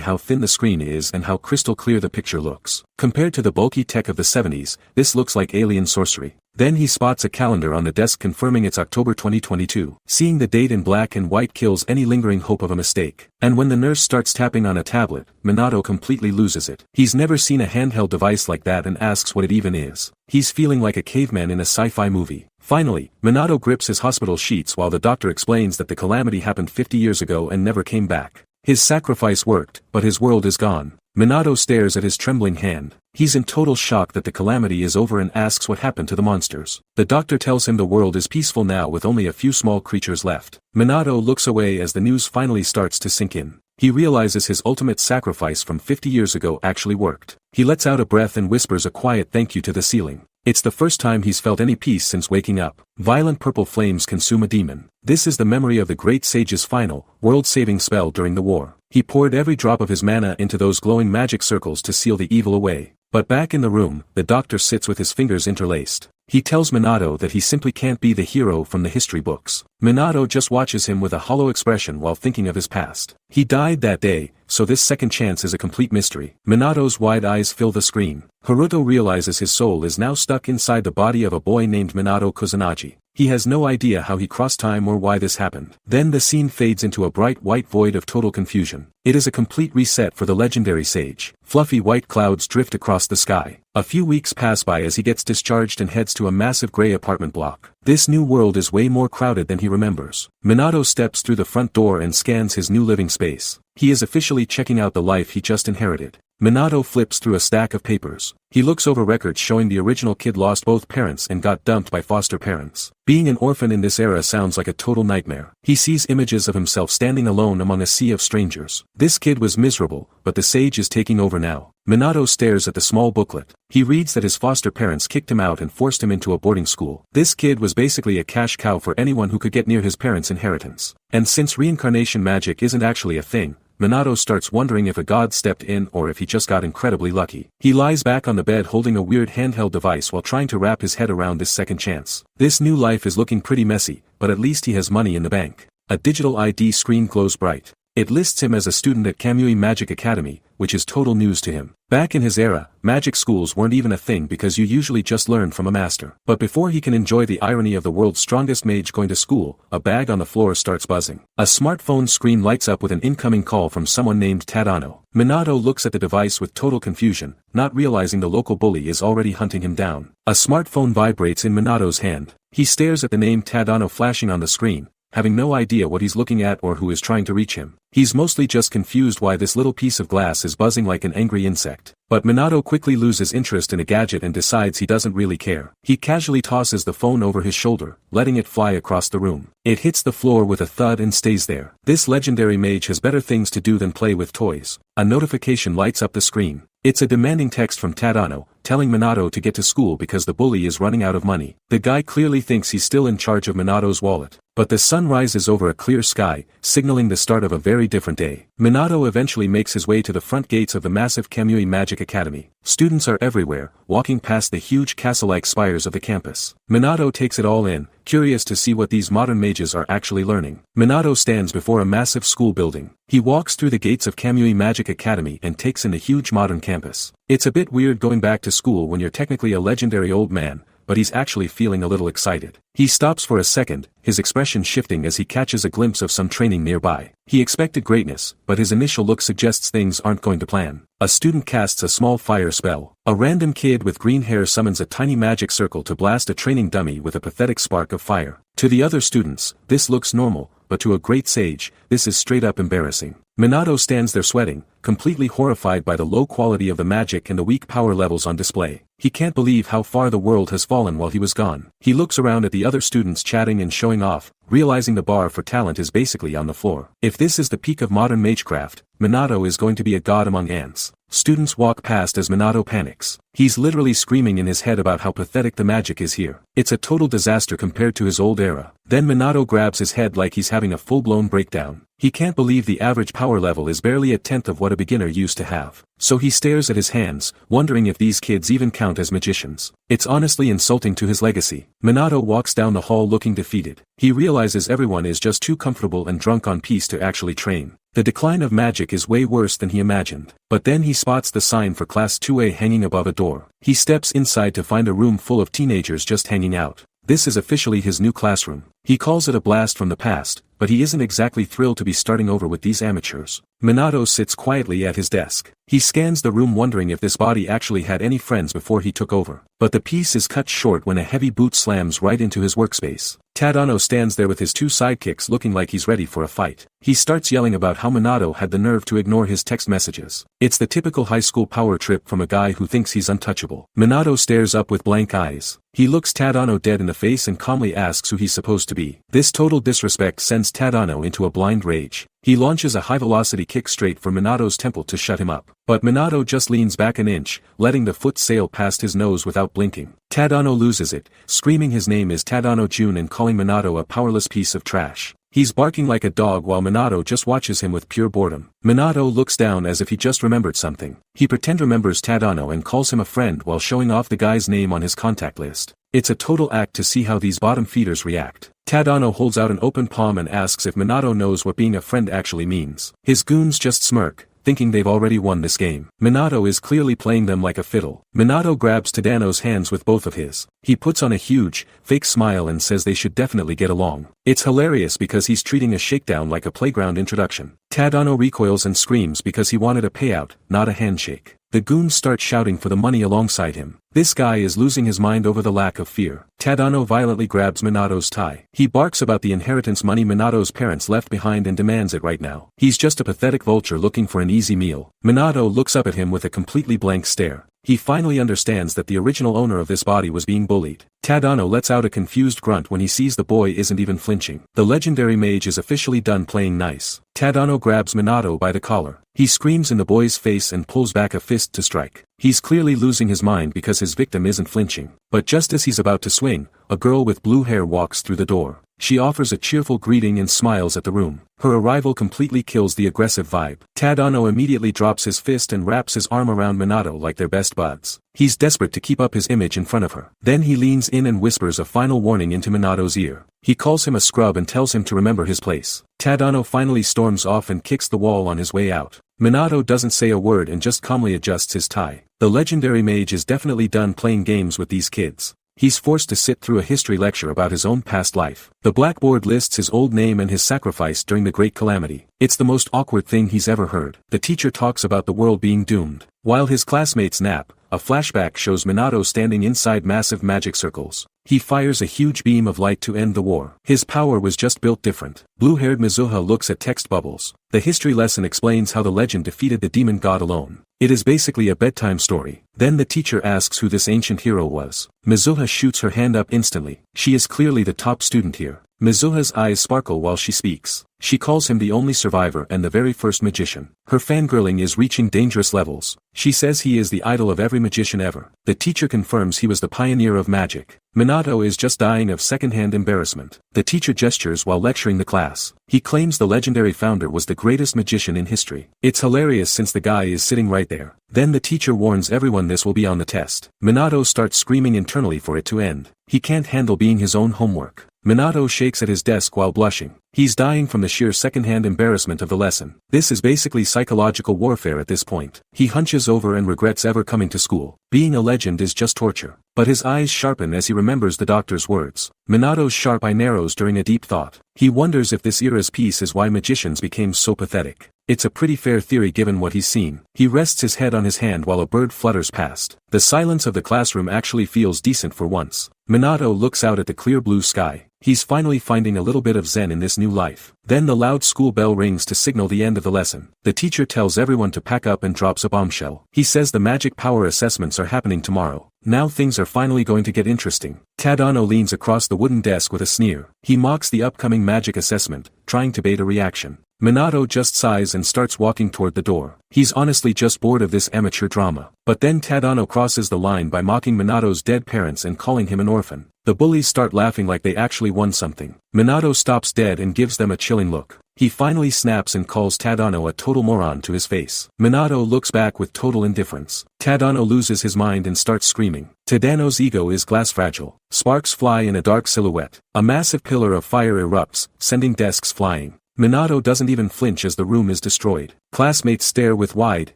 how thin the screen is and how crystal clear the picture looks. Compared to the bulky tech of the 70s, this looks like alien sorcery. Then he spots a calendar on the desk confirming it's October 2022. Seeing the date in black and white kills any lingering hope of a mistake. And when the nurse starts tapping on a tablet, Minato completely loses it. He's never seen a handheld device like that and asks what it even is. He's feeling like a caveman in a sci-fi movie. Finally, Minato grips his hospital sheets while the doctor explains that the calamity happened 50 years ago and never came back. His sacrifice worked, but his world is gone. Minato stares at his trembling hand. He's in total shock that the calamity is over and asks what happened to the monsters. The doctor tells him the world is peaceful now with only a few small creatures left. Minato looks away as the news finally starts to sink in. He realizes his ultimate sacrifice from 50 years ago actually worked. He lets out a breath and whispers a quiet thank you to the ceiling. It's the first time he's felt any peace since waking up. Violent purple flames consume a demon. This is the memory of the great sage's final, world-saving spell during the war. He poured every drop of his mana into those glowing magic circles to seal the evil away. But back in the room, the doctor sits with his fingers interlaced. He tells Minato that he simply can't be the hero from the history books. Minato just watches him with a hollow expression while thinking of his past. He died that day, so this second chance is a complete mystery. Minato's wide eyes fill the screen. Haruto realizes his soul is now stuck inside the body of a boy named Minato Kusanagi. He has no idea how he crossed time or why this happened. Then the scene fades into a bright white void of total confusion. It is a complete reset for the legendary sage. Fluffy white clouds drift across the sky. A few weeks pass by as he gets discharged and heads to a massive gray apartment block. This new world is way more crowded than he remembers. Minato steps through the front door and scans his new living space. He is officially checking out the life he just inherited. Minato flips through a stack of papers. He looks over records showing the original kid lost both parents and got dumped by foster parents. Being an orphan in this era sounds like a total nightmare. He sees images of himself standing alone among a sea of strangers. This kid was miserable, but the sage is taking over now. Minato stares at the small booklet. He reads that his foster parents kicked him out and forced him into a boarding school. This kid was basically a cash cow for anyone who could get near his parents' inheritance. And since reincarnation magic isn't actually a thing, Minato starts wondering if a god stepped in or if he just got incredibly lucky. He lies back on the bed holding a weird handheld device while trying to wrap his head around this second chance. This new life is looking pretty messy, but at least he has money in the bank. A digital ID screen glows bright. It lists him as a student at Kamui Magic Academy, which is total news to him. Back in his era, magic schools weren't even a thing because you usually just learn from a master. But before he can enjoy the irony of the world's strongest mage going to school, a bag on the floor starts buzzing. A smartphone screen lights up with an incoming call from someone named Tadano. Minato looks at the device with total confusion, not realizing the local bully is already hunting him down. A smartphone vibrates in Minato's hand. He stares at the name Tadano flashing on the screen, having no idea what he's looking at or who is trying to reach him. He's mostly just confused why this little piece of glass is buzzing like an angry insect. But Minato quickly loses interest in a gadget and decides he doesn't really care. He casually tosses the phone over his shoulder, letting it fly across the room. It hits the floor with a thud and stays there. This legendary mage has better things to do than play with toys. A notification lights up the screen. It's a demanding text from Tadano, telling Minato to get to school because the bully is running out of money. The guy clearly thinks he's still in charge of Minato's wallet. But the sun rises over a clear sky, signaling the start of a very different day. Minato eventually makes his way to the front gates of the massive Kamui Magic Academy. Students are everywhere, walking past the huge castle-like spires of the campus. Minato takes it all in, curious to see what these modern mages are actually learning. Minato stands before a massive school building. He walks through the gates of Kamui Magic Academy and takes in the huge modern campus. It's a bit weird going back to school when you're technically a legendary old man, but he's actually feeling a little excited. He stops for a second, his expression shifting as he catches a glimpse of some training nearby. He expected greatness, but his initial look suggests things aren't going to plan. A student casts a small fire spell. A random kid with green hair summons a tiny magic circle to blast a training dummy with a pathetic spark of fire. To the other students, this looks normal, but to a great sage, this is straight up embarrassing. Minato stands there sweating, completely horrified by the low quality of the magic and the weak power levels on display. He can't believe how far the world has fallen while he was gone. He looks around at the other students chatting and showing off, realizing the bar for talent is basically on the floor. If this is the peak of modern magecraft, Minato is going to be a god among ants. Students walk past as Minato panics. He's literally screaming in his head about how pathetic the magic is here. It's a total disaster compared to his old era. Then Minato grabs his head like he's having a full-blown breakdown. He can't believe the average power level is barely a tenth of what a beginner used to have. So he stares at his hands, wondering if these kids even count as magicians. It's honestly insulting to his legacy. Minato walks down the hall looking defeated. He realizes everyone is just too comfortable and drunk on peace to actually train. The decline of magic is way worse than he imagined. But then he spots the sign for Class 2A hanging above a door. He steps inside to find a room full of teenagers just hanging out. This is officially his new classroom. He calls it a blast from the past, but he isn't exactly thrilled to be starting over with these amateurs. Minato sits quietly at his desk. He scans the room wondering if this body actually had any friends before he took over. But the piece is cut short when a heavy boot slams right into his workspace. Tadano stands there with his two sidekicks looking like he's ready for a fight. He starts yelling about how Minato had the nerve to ignore his text messages. It's the typical high school power trip from a guy who thinks he's untouchable. Minato stares up with blank eyes. He looks Tadano dead in the face and calmly asks who he's supposed to be. This total disrespect sends Tadano into a blind rage. He launches a high-velocity kick straight for Minato's temple to shut him up. But Minato just leans back an inch, letting the foot sail past his nose without blinking. Tadano loses it, screaming his name is Tadano Jun and calling Minato a powerless piece of trash. He's barking like a dog while Minato just watches him with pure boredom. Minato looks down as if he just remembered something. He pretend remembers Tadano and calls him a friend while showing off the guy's name on his contact list. It's a total act to see how these bottom feeders react. Tadano holds out an open palm and asks if Minato knows what being a friend actually means. His goons just smirk, thinking they've already won this game. Minato is clearly playing them like a fiddle. Minato grabs Tadano's hands with both of his. He puts on a huge, fake smile and says they should definitely get along. It's hilarious because he's treating a shakedown like a playground introduction. Tadano recoils and screams because he wanted a payout, not a handshake. The goons start shouting for the money alongside him. This guy is losing his mind over the lack of fear. Tadano violently grabs Minato's tie. He barks about the inheritance money Minato's parents left behind and demands it right now. He's just a pathetic vulture looking for an easy meal. Minato looks up at him with a completely blank stare. He finally understands that the original owner of this body was being bullied. Tadano lets out a confused grunt when he sees the boy isn't even flinching. The legendary mage is officially done playing nice. Tadano grabs Minato by the collar. He screams in the boy's face and pulls back a fist to strike. He's clearly losing his mind because his victim isn't flinching. But just as he's about to swing, a girl with blue hair walks through the door. She offers a cheerful greeting and smiles at the room. Her arrival completely kills the aggressive vibe. Tadano immediately drops his fist and wraps his arm around Minato like they're best buds. He's desperate to keep up his image in front of her. Then he leans in and whispers a final warning into Minato's ear. He calls him a scrub and tells him to remember his place. Tadano finally storms off and kicks the wall on his way out. Minato doesn't say a word and just calmly adjusts his tie. The legendary mage is definitely done playing games with these kids. He's forced to sit through a history lecture about his own past life. The blackboard lists his old name and his sacrifice during the Great Calamity. It's the most awkward thing he's ever heard. The teacher talks about the world being doomed. While his classmates nap, a flashback shows Minato standing inside massive magic circles. He fires a huge beam of light to end the war. His power was just built different. Blue-haired Mizuha looks at text bubbles. The history lesson explains how the legend defeated the demon god alone. It is basically a bedtime story. Then the teacher asks who this ancient hero was. Mizuha shoots her hand up instantly. She is clearly the top student here. Mizuha's eyes sparkle while she speaks. She calls him the only survivor and the very first magician. Her fangirling is reaching dangerous levels. She says he is the idol of every magician ever. The teacher confirms he was the pioneer of magic. Minato is just dying of secondhand embarrassment. The teacher gestures while lecturing the class. He claims the legendary founder was the greatest magician in history. It's hilarious since the guy is sitting right there. Then the teacher warns everyone this will be on the test. Minato starts screaming internally for it to end. He can't handle being his own homework. Minato shakes at his desk while blushing. He's dying from the sheer secondhand embarrassment of the lesson. This is basically psychological warfare at this point. He hunches over and regrets ever coming to school. Being a legend is just torture. But his eyes sharpen as he remembers the doctor's words. Minato's sharp eye narrows during a deep thought. He wonders if this era's peace is why magicians became so pathetic. It's a pretty fair theory given what he's seen. He rests his head on his hand while a bird flutters past. The silence of the classroom actually feels decent for once. Minato looks out at the clear blue sky. He's finally finding a little bit of zen in this new life. Then the loud school bell rings to signal the end of the lesson. The teacher tells everyone to pack up and drops a bombshell. He says the magic power assessments are happening tomorrow. Now things are finally going to get interesting. Tadano leans across the wooden desk with a sneer. He mocks the upcoming magic assessment, trying to bait a reaction. Minato just sighs and starts walking toward the door. He's honestly just bored of this amateur drama. But then Tadano crosses the line by mocking Minato's dead parents and calling him an orphan. The bullies start laughing like they actually won something. Minato stops dead and gives them a chilling look. He finally snaps and calls Tadano a total moron to his face. Minato looks back with total indifference. Tadano loses his mind and starts screaming. Tadano's ego is glass fragile. Sparks fly in a dark silhouette. A massive pillar of fire erupts, sending desks flying. Minato doesn't even flinch as the room is destroyed. Classmates stare with wide,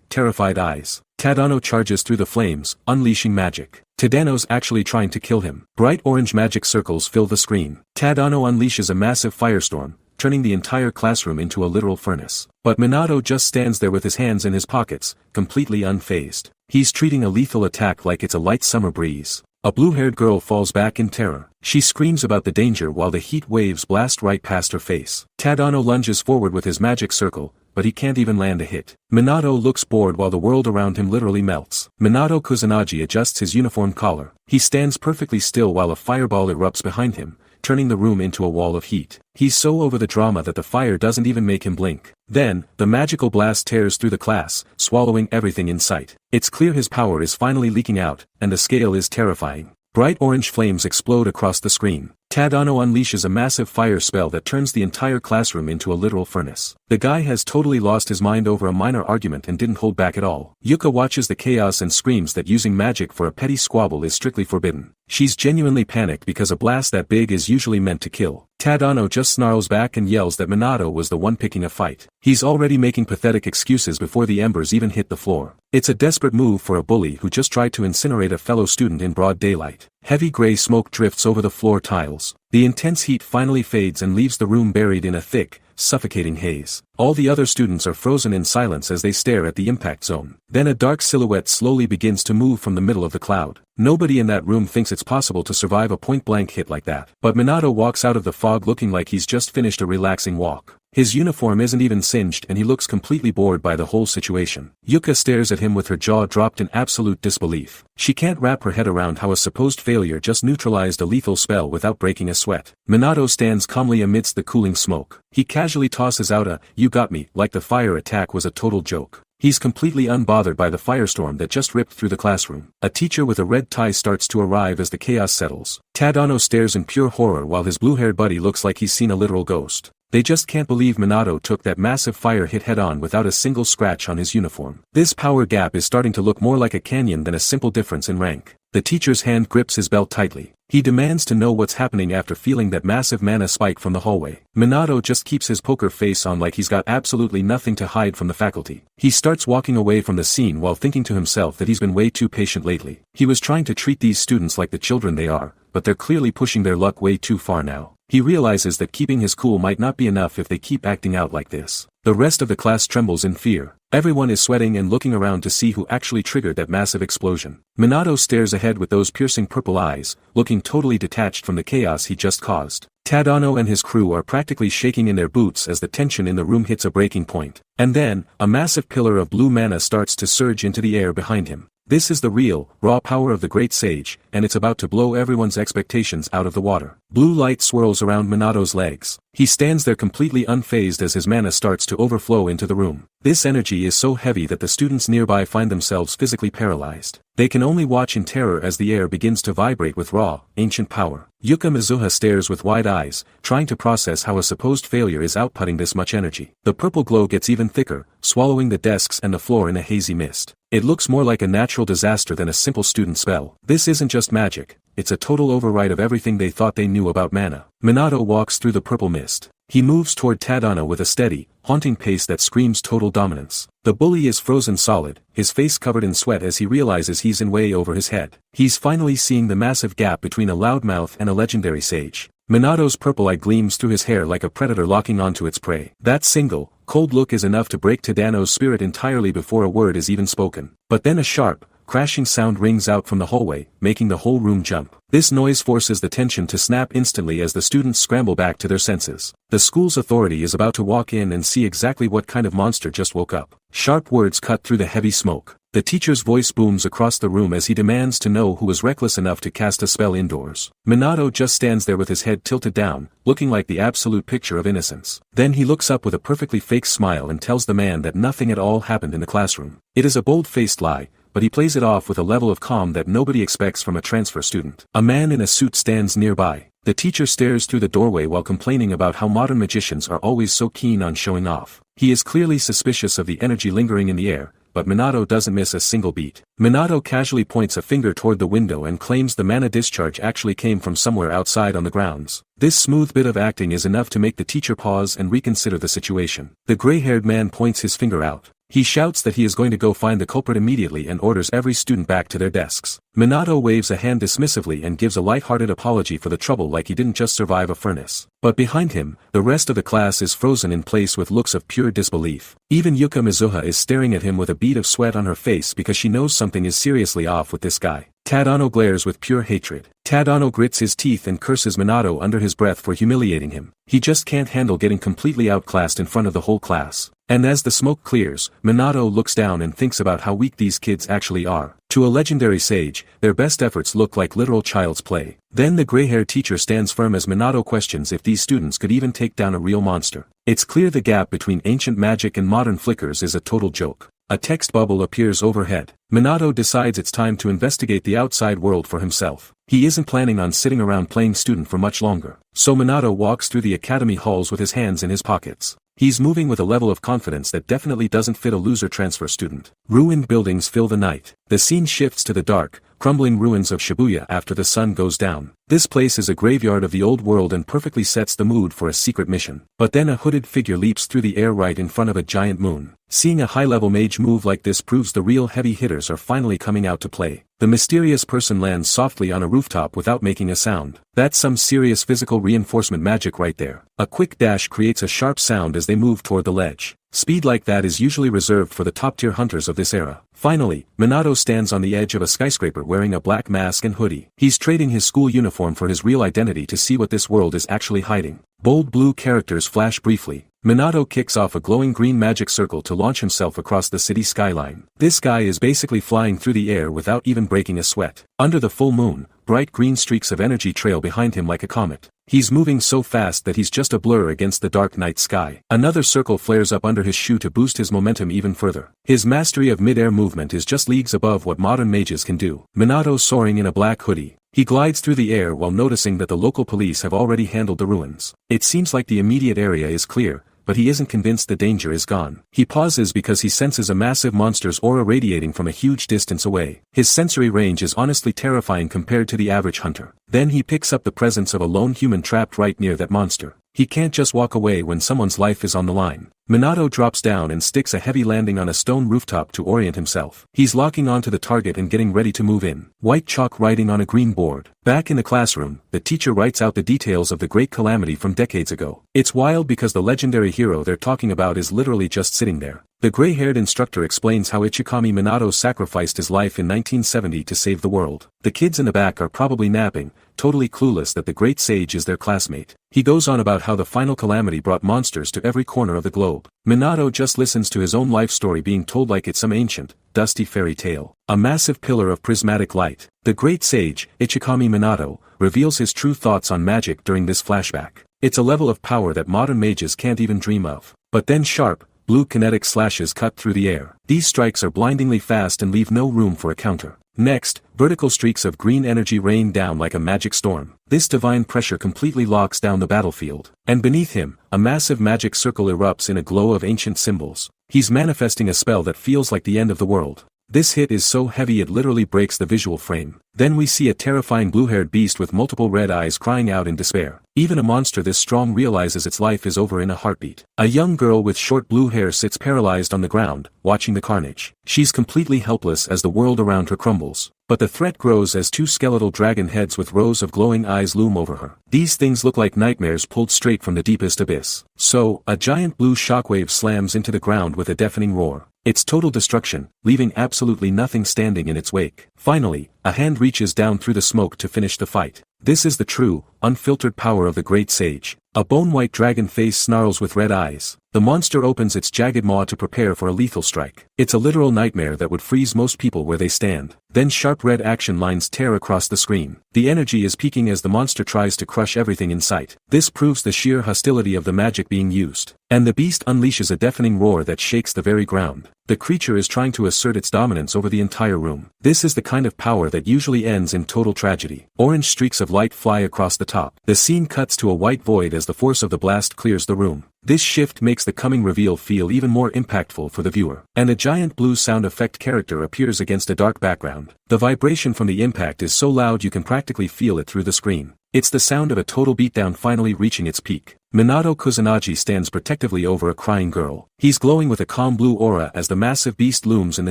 terrified eyes. Tadano charges through the flames, unleashing magic. Tadano's actually trying to kill him. Bright orange magic circles fill the screen. Tadano unleashes a massive firestorm, turning the entire classroom into a literal furnace. But Minato just stands there with his hands in his pockets, completely unfazed. He's treating a lethal attack like it's a light summer breeze. A blue-haired girl falls back in terror. She screams about the danger while the heat waves blast right past her face. Tadano lunges forward with his magic circle, but he can't even land a hit. Minato looks bored while the world around him literally melts. Minato Kusanagi adjusts his uniform collar. He stands perfectly still while a fireball erupts behind him, turning the room into a wall of heat. He's so over the drama that the fire doesn't even make him blink. Then, the magical blast tears through the class, swallowing everything in sight. It's clear his power is finally leaking out, and the scale is terrifying. Bright orange flames explode across the screen. Tadano unleashes a massive fire spell that turns the entire classroom into a literal furnace. The guy has totally lost his mind over a minor argument and didn't hold back at all. Yuka watches the chaos and screams that using magic for a petty squabble is strictly forbidden. She's genuinely panicked because a blast that big is usually meant to kill. Tadano just snarls back and yells that Minato was the one picking a fight. He's already making pathetic excuses before the embers even hit the floor. It's a desperate move for a bully who just tried to incinerate a fellow student in broad daylight. Heavy gray smoke drifts over the floor tiles. The intense heat finally fades and leaves the room buried in a thick, suffocating haze. All the other students are frozen in silence as they stare at the impact zone. Then a dark silhouette slowly begins to move from the middle of the cloud. Nobody in that room thinks it's possible to survive a point-blank hit like that. But Minato walks out of the fog looking like he's just finished a relaxing walk. His uniform isn't even singed and he looks completely bored by the whole situation. Yuka stares at him with her jaw dropped in absolute disbelief. She can't wrap her head around how a supposed failure just neutralized a lethal spell without breaking a sweat. Minato stands calmly amidst the cooling smoke. He casually tosses out a, "You got me," like the fire attack was a total joke. He's completely unbothered by the firestorm that just ripped through the classroom. A teacher with a red tie starts to arrive as the chaos settles. Tadano stares in pure horror while his blue-haired buddy looks like he's seen a literal ghost. They just can't believe Minato took that massive fire hit head-on without a single scratch on his uniform. This power gap is starting to look more like a canyon than a simple difference in rank. The teacher's hand grips his belt tightly. He demands to know what's happening after feeling that massive mana spike from the hallway. Minato just keeps his poker face on like he's got absolutely nothing to hide from the faculty. He starts walking away from the scene while thinking to himself that he's been way too patient lately. He was trying to treat these students like the children they are, but they're clearly pushing their luck way too far now. He realizes that keeping his cool might not be enough if they keep acting out like this. The rest of the class trembles in fear. Everyone is sweating and looking around to see who actually triggered that massive explosion. Minato stares ahead with those piercing purple eyes, looking totally detached from the chaos he just caused. Tadano and his crew are practically shaking in their boots as the tension in the room hits a breaking point. And then, a massive pillar of blue mana starts to surge into the air behind him. This is the real, raw power of the great sage, and it's about to blow everyone's expectations out of the water. Blue light swirls around Minato's legs. He stands there completely unfazed as his mana starts to overflow into the room. This energy is so heavy that the students nearby find themselves physically paralyzed. They can only watch in terror as the air begins to vibrate with raw, ancient power. Yuka Mizuha stares with wide eyes, trying to process how a supposed failure is outputting this much energy. The purple glow gets even thicker, swallowing the desks and the floor in a hazy mist. It looks more like a natural disaster than a simple student spell. This isn't just magic, it's a total override of everything they thought they knew about mana. Minato walks through the purple mist. He moves toward Tadano with a steady, haunting pace that screams total dominance. The bully is frozen solid, his face covered in sweat as he realizes he's in way over his head. He's finally seeing the massive gap between a loudmouth and a legendary sage. Minato's purple eye gleams through his hair like a predator locking onto its prey. That single, cold look is enough to break Tadano's spirit entirely before a word is even spoken. But then a sharp, crashing sound rings out from the hallway, making the whole room jump. This noise forces the tension to snap instantly as the students scramble back to their senses. The school's authority is about to walk in and see exactly what kind of monster just woke up. Sharp words cut through the heavy smoke. The teacher's voice booms across the room as he demands to know who was reckless enough to cast a spell indoors. Minato just stands there with his head tilted down, looking like the absolute picture of innocence. Then he looks up with a perfectly fake smile and tells the man that nothing at all happened in the classroom. It is a bold-faced lie, but he plays it off with a level of calm that nobody expects from a transfer student. A man in a suit stands nearby. The teacher stares through the doorway while complaining about how modern magicians are always so keen on showing off. He is clearly suspicious of the energy lingering in the air, but Minato doesn't miss a single beat. Minato casually points a finger toward the window and claims the mana discharge actually came from somewhere outside on the grounds. This smooth bit of acting is enough to make the teacher pause and reconsider the situation. The gray-haired man points his finger out. He shouts that he is going to go find the culprit immediately and orders every student back to their desks. Minato waves a hand dismissively and gives a light-hearted apology for the trouble like he didn't just survive a furnace. But behind him, the rest of the class is frozen in place with looks of pure disbelief. Even Yuka Mizuha is staring at him with a bead of sweat on her face because she knows something is seriously off with this guy. Tadano glares with pure hatred. Tadano grits his teeth and curses Minato under his breath for humiliating him. He just can't handle getting completely outclassed in front of the whole class. And as the smoke clears, Minato looks down and thinks about how weak these kids actually are. To a legendary sage, their best efforts look like literal child's play. Then the gray-haired teacher stands firm as Minato questions if these students could even take down a real monster. It's clear the gap between ancient magic and modern flickers is a total joke. A text bubble appears overhead. Minato decides it's time to investigate the outside world for himself. He isn't planning on sitting around playing student for much longer. So Minato walks through the academy halls with his hands in his pockets. He's moving with a level of confidence that definitely doesn't fit a loser transfer student. Ruined buildings fill the night. The scene shifts to the dark, crumbling ruins of Shibuya after the sun goes down. This place is a graveyard of the old world and perfectly sets the mood for a secret mission. But then a hooded figure leaps through the air right in front of a giant moon. Seeing a high-level mage move like this proves the real heavy hitters are finally coming out to play. The mysterious person lands softly on a rooftop without making a sound. That's some serious physical reinforcement magic right there. A quick dash creates a sharp sound as they move toward the ledge. Speed like that is usually reserved for the top-tier hunters of this era. Finally, Minato stands on the edge of a skyscraper wearing a black mask and hoodie. He's trading his school uniform for his real identity to see what this world is actually hiding. Bold blue characters flash briefly. Minato kicks off a glowing green magic circle to launch himself across the city skyline. This guy is basically flying through the air without even breaking a sweat. Under the full moon, bright green streaks of energy trail behind him like a comet. He's moving so fast that he's just a blur against the dark night sky. Another circle flares up under his shoe to boost his momentum even further. His mastery of mid-air movement is just leagues above what modern mages can do. Minato soaring in a black hoodie. He glides through the air while noticing that the local police have already handled the ruins. It seems like the immediate area is clear, but he isn't convinced the danger is gone. He pauses because he senses a massive monster's aura radiating from a huge distance away. His sensory range is honestly terrifying compared to the average hunter. Then he picks up the presence of a lone human trapped right near that monster. He can't just walk away when someone's life is on the line. Minato drops down and sticks a heavy landing on a stone rooftop to orient himself. He's locking onto the target and getting ready to move in. White chalk writing on a green board. Back in the classroom, the teacher writes out the details of the great calamity from decades ago. It's wild because the legendary hero they're talking about is literally just sitting there. The gray-haired instructor explains how Ichikami Minato sacrificed his life in 1970 to save the world. The kids in the back are probably napping, totally clueless that the great sage is their classmate. He goes on about how the final calamity brought monsters to every corner of the globe. Minato just listens to his own life story being told like it's some ancient, dusty fairy tale. A massive pillar of prismatic light. The great sage, Ichikami Minato, reveals his true thoughts on magic during this flashback. It's a level of power that modern mages can't even dream of. But then sharp, blue kinetic slashes cut through the air. These strikes are blindingly fast and leave no room for a counter. Next, vertical streaks of green energy rain down like a magic storm. This divine pressure completely locks down the battlefield. And beneath him, a massive magic circle erupts in a glow of ancient symbols. He's manifesting a spell that feels like the end of the world. This hit is so heavy it literally breaks the visual frame. Then we see a terrifying blue-haired beast with multiple red eyes crying out in despair. Even a monster this strong realizes its life is over in a heartbeat. A young girl with short blue hair sits paralyzed on the ground, watching the carnage. She's completely helpless as the world around her crumbles. But the threat grows as two skeletal dragon heads with rows of glowing eyes loom over her. These things look like nightmares pulled straight from the deepest abyss. So, a giant blue shockwave slams into the ground with a deafening roar. It's total destruction, leaving absolutely nothing standing in its wake. Finally, a hand reaches down through the smoke to finish the fight. This is the true, unfiltered power of the great sage. A bone-white dragon face snarls with red eyes. The monster opens its jagged maw to prepare for a lethal strike. It's a literal nightmare that would freeze most people where they stand. Then sharp red action lines tear across the screen. The energy is peaking as the monster tries to crush everything in sight. This proves the sheer hostility of the magic being used. And the beast unleashes a deafening roar that shakes the very ground. The creature is trying to assert its dominance over the entire room. This is the kind of power that usually ends in total tragedy. Orange streaks of light fly across the top. The scene cuts to a white void as the force of the blast clears the room. This shift makes the coming reveal feel even more impactful for the viewer. And a giant blue sound effect character appears against a dark background. The vibration from the impact is so loud you can practically feel it through the screen. It's the sound of a total beatdown finally reaching its peak. Minato Kusanagi stands protectively over a crying girl. He's glowing with a calm blue aura as the massive beast looms in the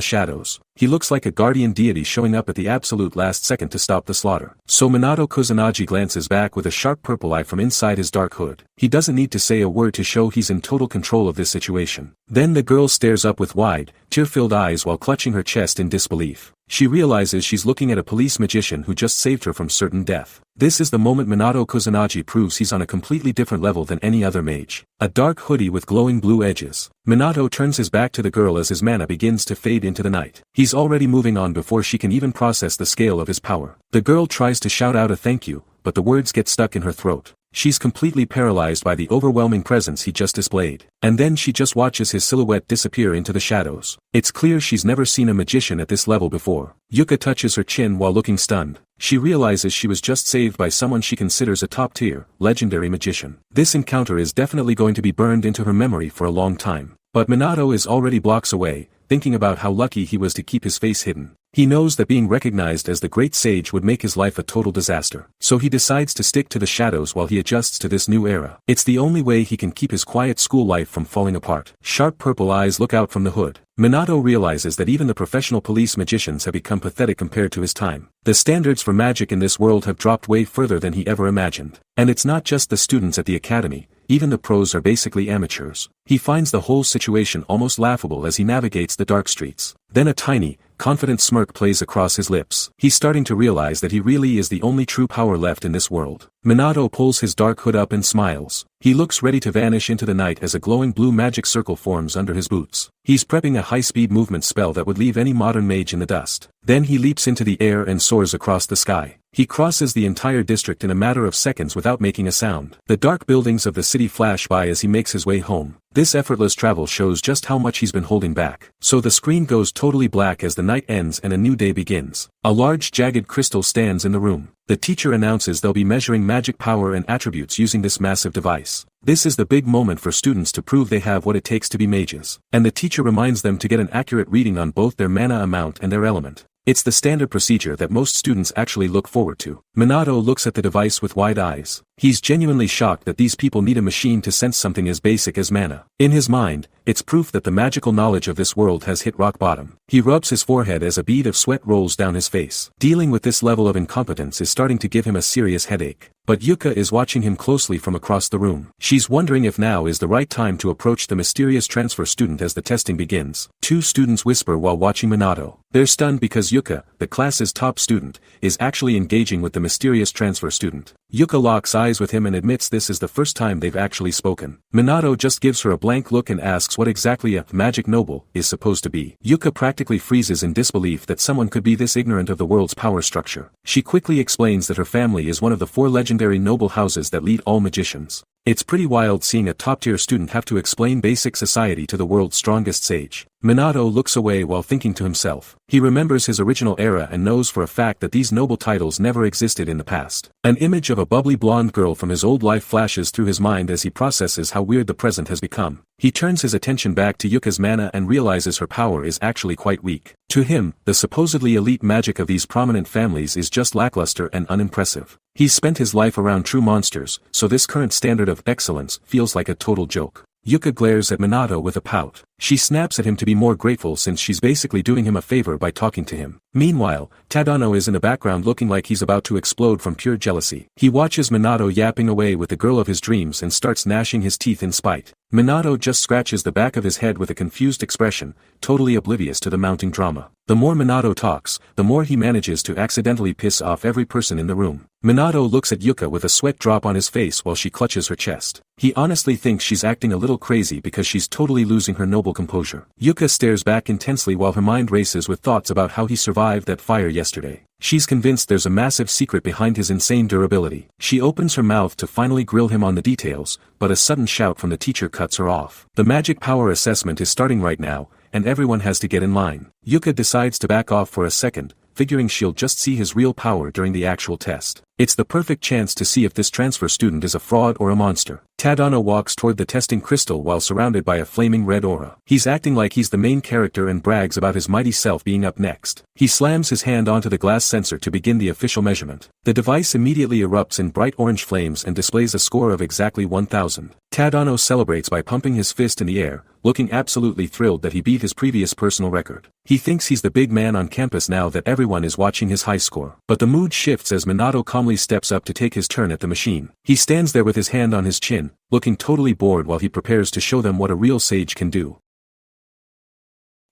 shadows. He looks like a guardian deity showing up at the absolute last second to stop the slaughter. So Minato Kusanagi glances back with a sharp purple eye from inside his dark hood. He doesn't need to say a word to show he's in total control of this situation. Then the girl stares up with wide, tear-filled eyes while clutching her chest in disbelief. She realizes she's looking at a police magician who just saved her from certain death. This is the moment Minato Kusanagi proves he's on a completely different level than any other mage. A dark hoodie with glowing blue edges. Minato turns his back to the girl as his mana begins to fade into the night. He's already moving on before she can even process the scale of his power. The girl tries to shout out a thank you, but the words get stuck in her throat. She's completely paralyzed by the overwhelming presence he just displayed. And then she just watches his silhouette disappear into the shadows. It's clear she's never seen a magician at this level before. Yuka touches her chin while looking stunned. She realizes she was just saved by someone she considers a top-tier, legendary magician. This encounter is definitely going to be burned into her memory for a long time. But Minato is already blocks away, thinking about how lucky he was to keep his face hidden. He knows that being recognized as the great sage would make his life a total disaster. So he decides to stick to the shadows while he adjusts to this new era. It's the only way he can keep his quiet school life from falling apart. Sharp purple eyes look out from the hood. Minato realizes that even the professional police magicians have become pathetic compared to his time. The standards for magic in this world have dropped way further than he ever imagined. And it's not just the students at the academy, even the pros are basically amateurs. He finds the whole situation almost laughable as he navigates the dark streets. Then a tiny, confident smirk plays across his lips. He's starting to realize that he really is the only true power left in this world. Minato pulls his dark hood up and smiles. He looks ready to vanish into the night as a glowing blue magic circle forms under his boots. He's prepping a high-speed movement spell that would leave any modern mage in the dust. Then he leaps into the air and soars across the sky. He crosses the entire district in a matter of seconds without making a sound. The dark buildings of the city flash by as he makes his way home. This effortless travel shows just how much he's been holding back. So the screen goes totally black as the night ends and a new day begins. A large jagged crystal stands in the room. The teacher announces they'll be measuring magic power and attributes using this massive device. This is the big moment for students to prove they have what it takes to be mages. And the teacher reminds them to get an accurate reading on both their mana amount and their element. It's the standard procedure that most students actually look forward to. Minato looks at the device with wide eyes. He's genuinely shocked that these people need a machine to sense something as basic as mana. In his mind, it's proof that the magical knowledge of this world has hit rock bottom. He rubs his forehead as a bead of sweat rolls down his face. Dealing with this level of incompetence is starting to give him a serious headache. But Yuka is watching him closely from across the room. She's wondering if now is the right time to approach the mysterious transfer student as the testing begins. Two students whisper while watching Minato. They're stunned because Yuka, the class's top student, is actually engaging with the mysterious transfer student. Yuka locks eyes with him and admits this is the first time they've actually spoken. Minato just gives her a blank look and asks what exactly a magic noble is supposed to be. Yuka practically freezes in disbelief that someone could be this ignorant of the world's power structure. She quickly explains that her family is one of the 4 legendary noble houses that lead all magicians. It's pretty wild seeing a top-tier student have to explain basic society to the world's strongest sage. Minato looks away while thinking to himself. He remembers his original era and knows for a fact that these noble titles never existed in the past. An image of a bubbly blonde girl from his old life flashes through his mind as he processes how weird the present has become. He turns his attention back to Yuka's mana and realizes her power is actually quite weak. To him, the supposedly elite magic of these prominent families is just lackluster and unimpressive. He's spent his life around true monsters, so this current standard of excellence feels like a total joke. Yuka glares at Minato with a pout. She snaps at him to be more grateful since she's basically doing him a favor by talking to him. Meanwhile, Tadano is in the background looking like he's about to explode from pure jealousy. He watches Minato yapping away with the girl of his dreams and starts gnashing his teeth in spite. Minato just scratches the back of his head with a confused expression, totally oblivious to the mounting drama. The more Minato talks, the more he manages to accidentally piss off every person in the room. Minato looks at Yuka with a sweat drop on his face while she clutches her chest. He honestly thinks she's acting a little crazy because she's totally losing her noble composure. Yuka stares back intensely while her mind races with thoughts about how he survived that fire yesterday. She's convinced there's a massive secret behind his insane durability. She opens her mouth to finally grill him on the details, but a sudden shout from the teacher cuts her off. The magic power assessment is starting right now, and everyone has to get in line. Yuka decides to back off for a second, figuring she'll just see his real power during the actual test. It's the perfect chance to see if this transfer student is a fraud or a monster. Tadano walks toward the testing crystal while surrounded by a flaming red aura. He's acting like he's the main character and brags about his mighty self being up next. He slams his hand onto the glass sensor to begin the official measurement. The device immediately erupts in bright orange flames and displays a score of exactly 1000. Tadano celebrates by pumping his fist in the air, looking absolutely thrilled that he beat his previous personal record. He thinks he's the big man on campus now that everyone is watching his high score. But the mood shifts as Minato calmly steps up to take his turn at the machine. He stands there with his hand on his chin, looking totally bored while he prepares to show them what a real sage can do.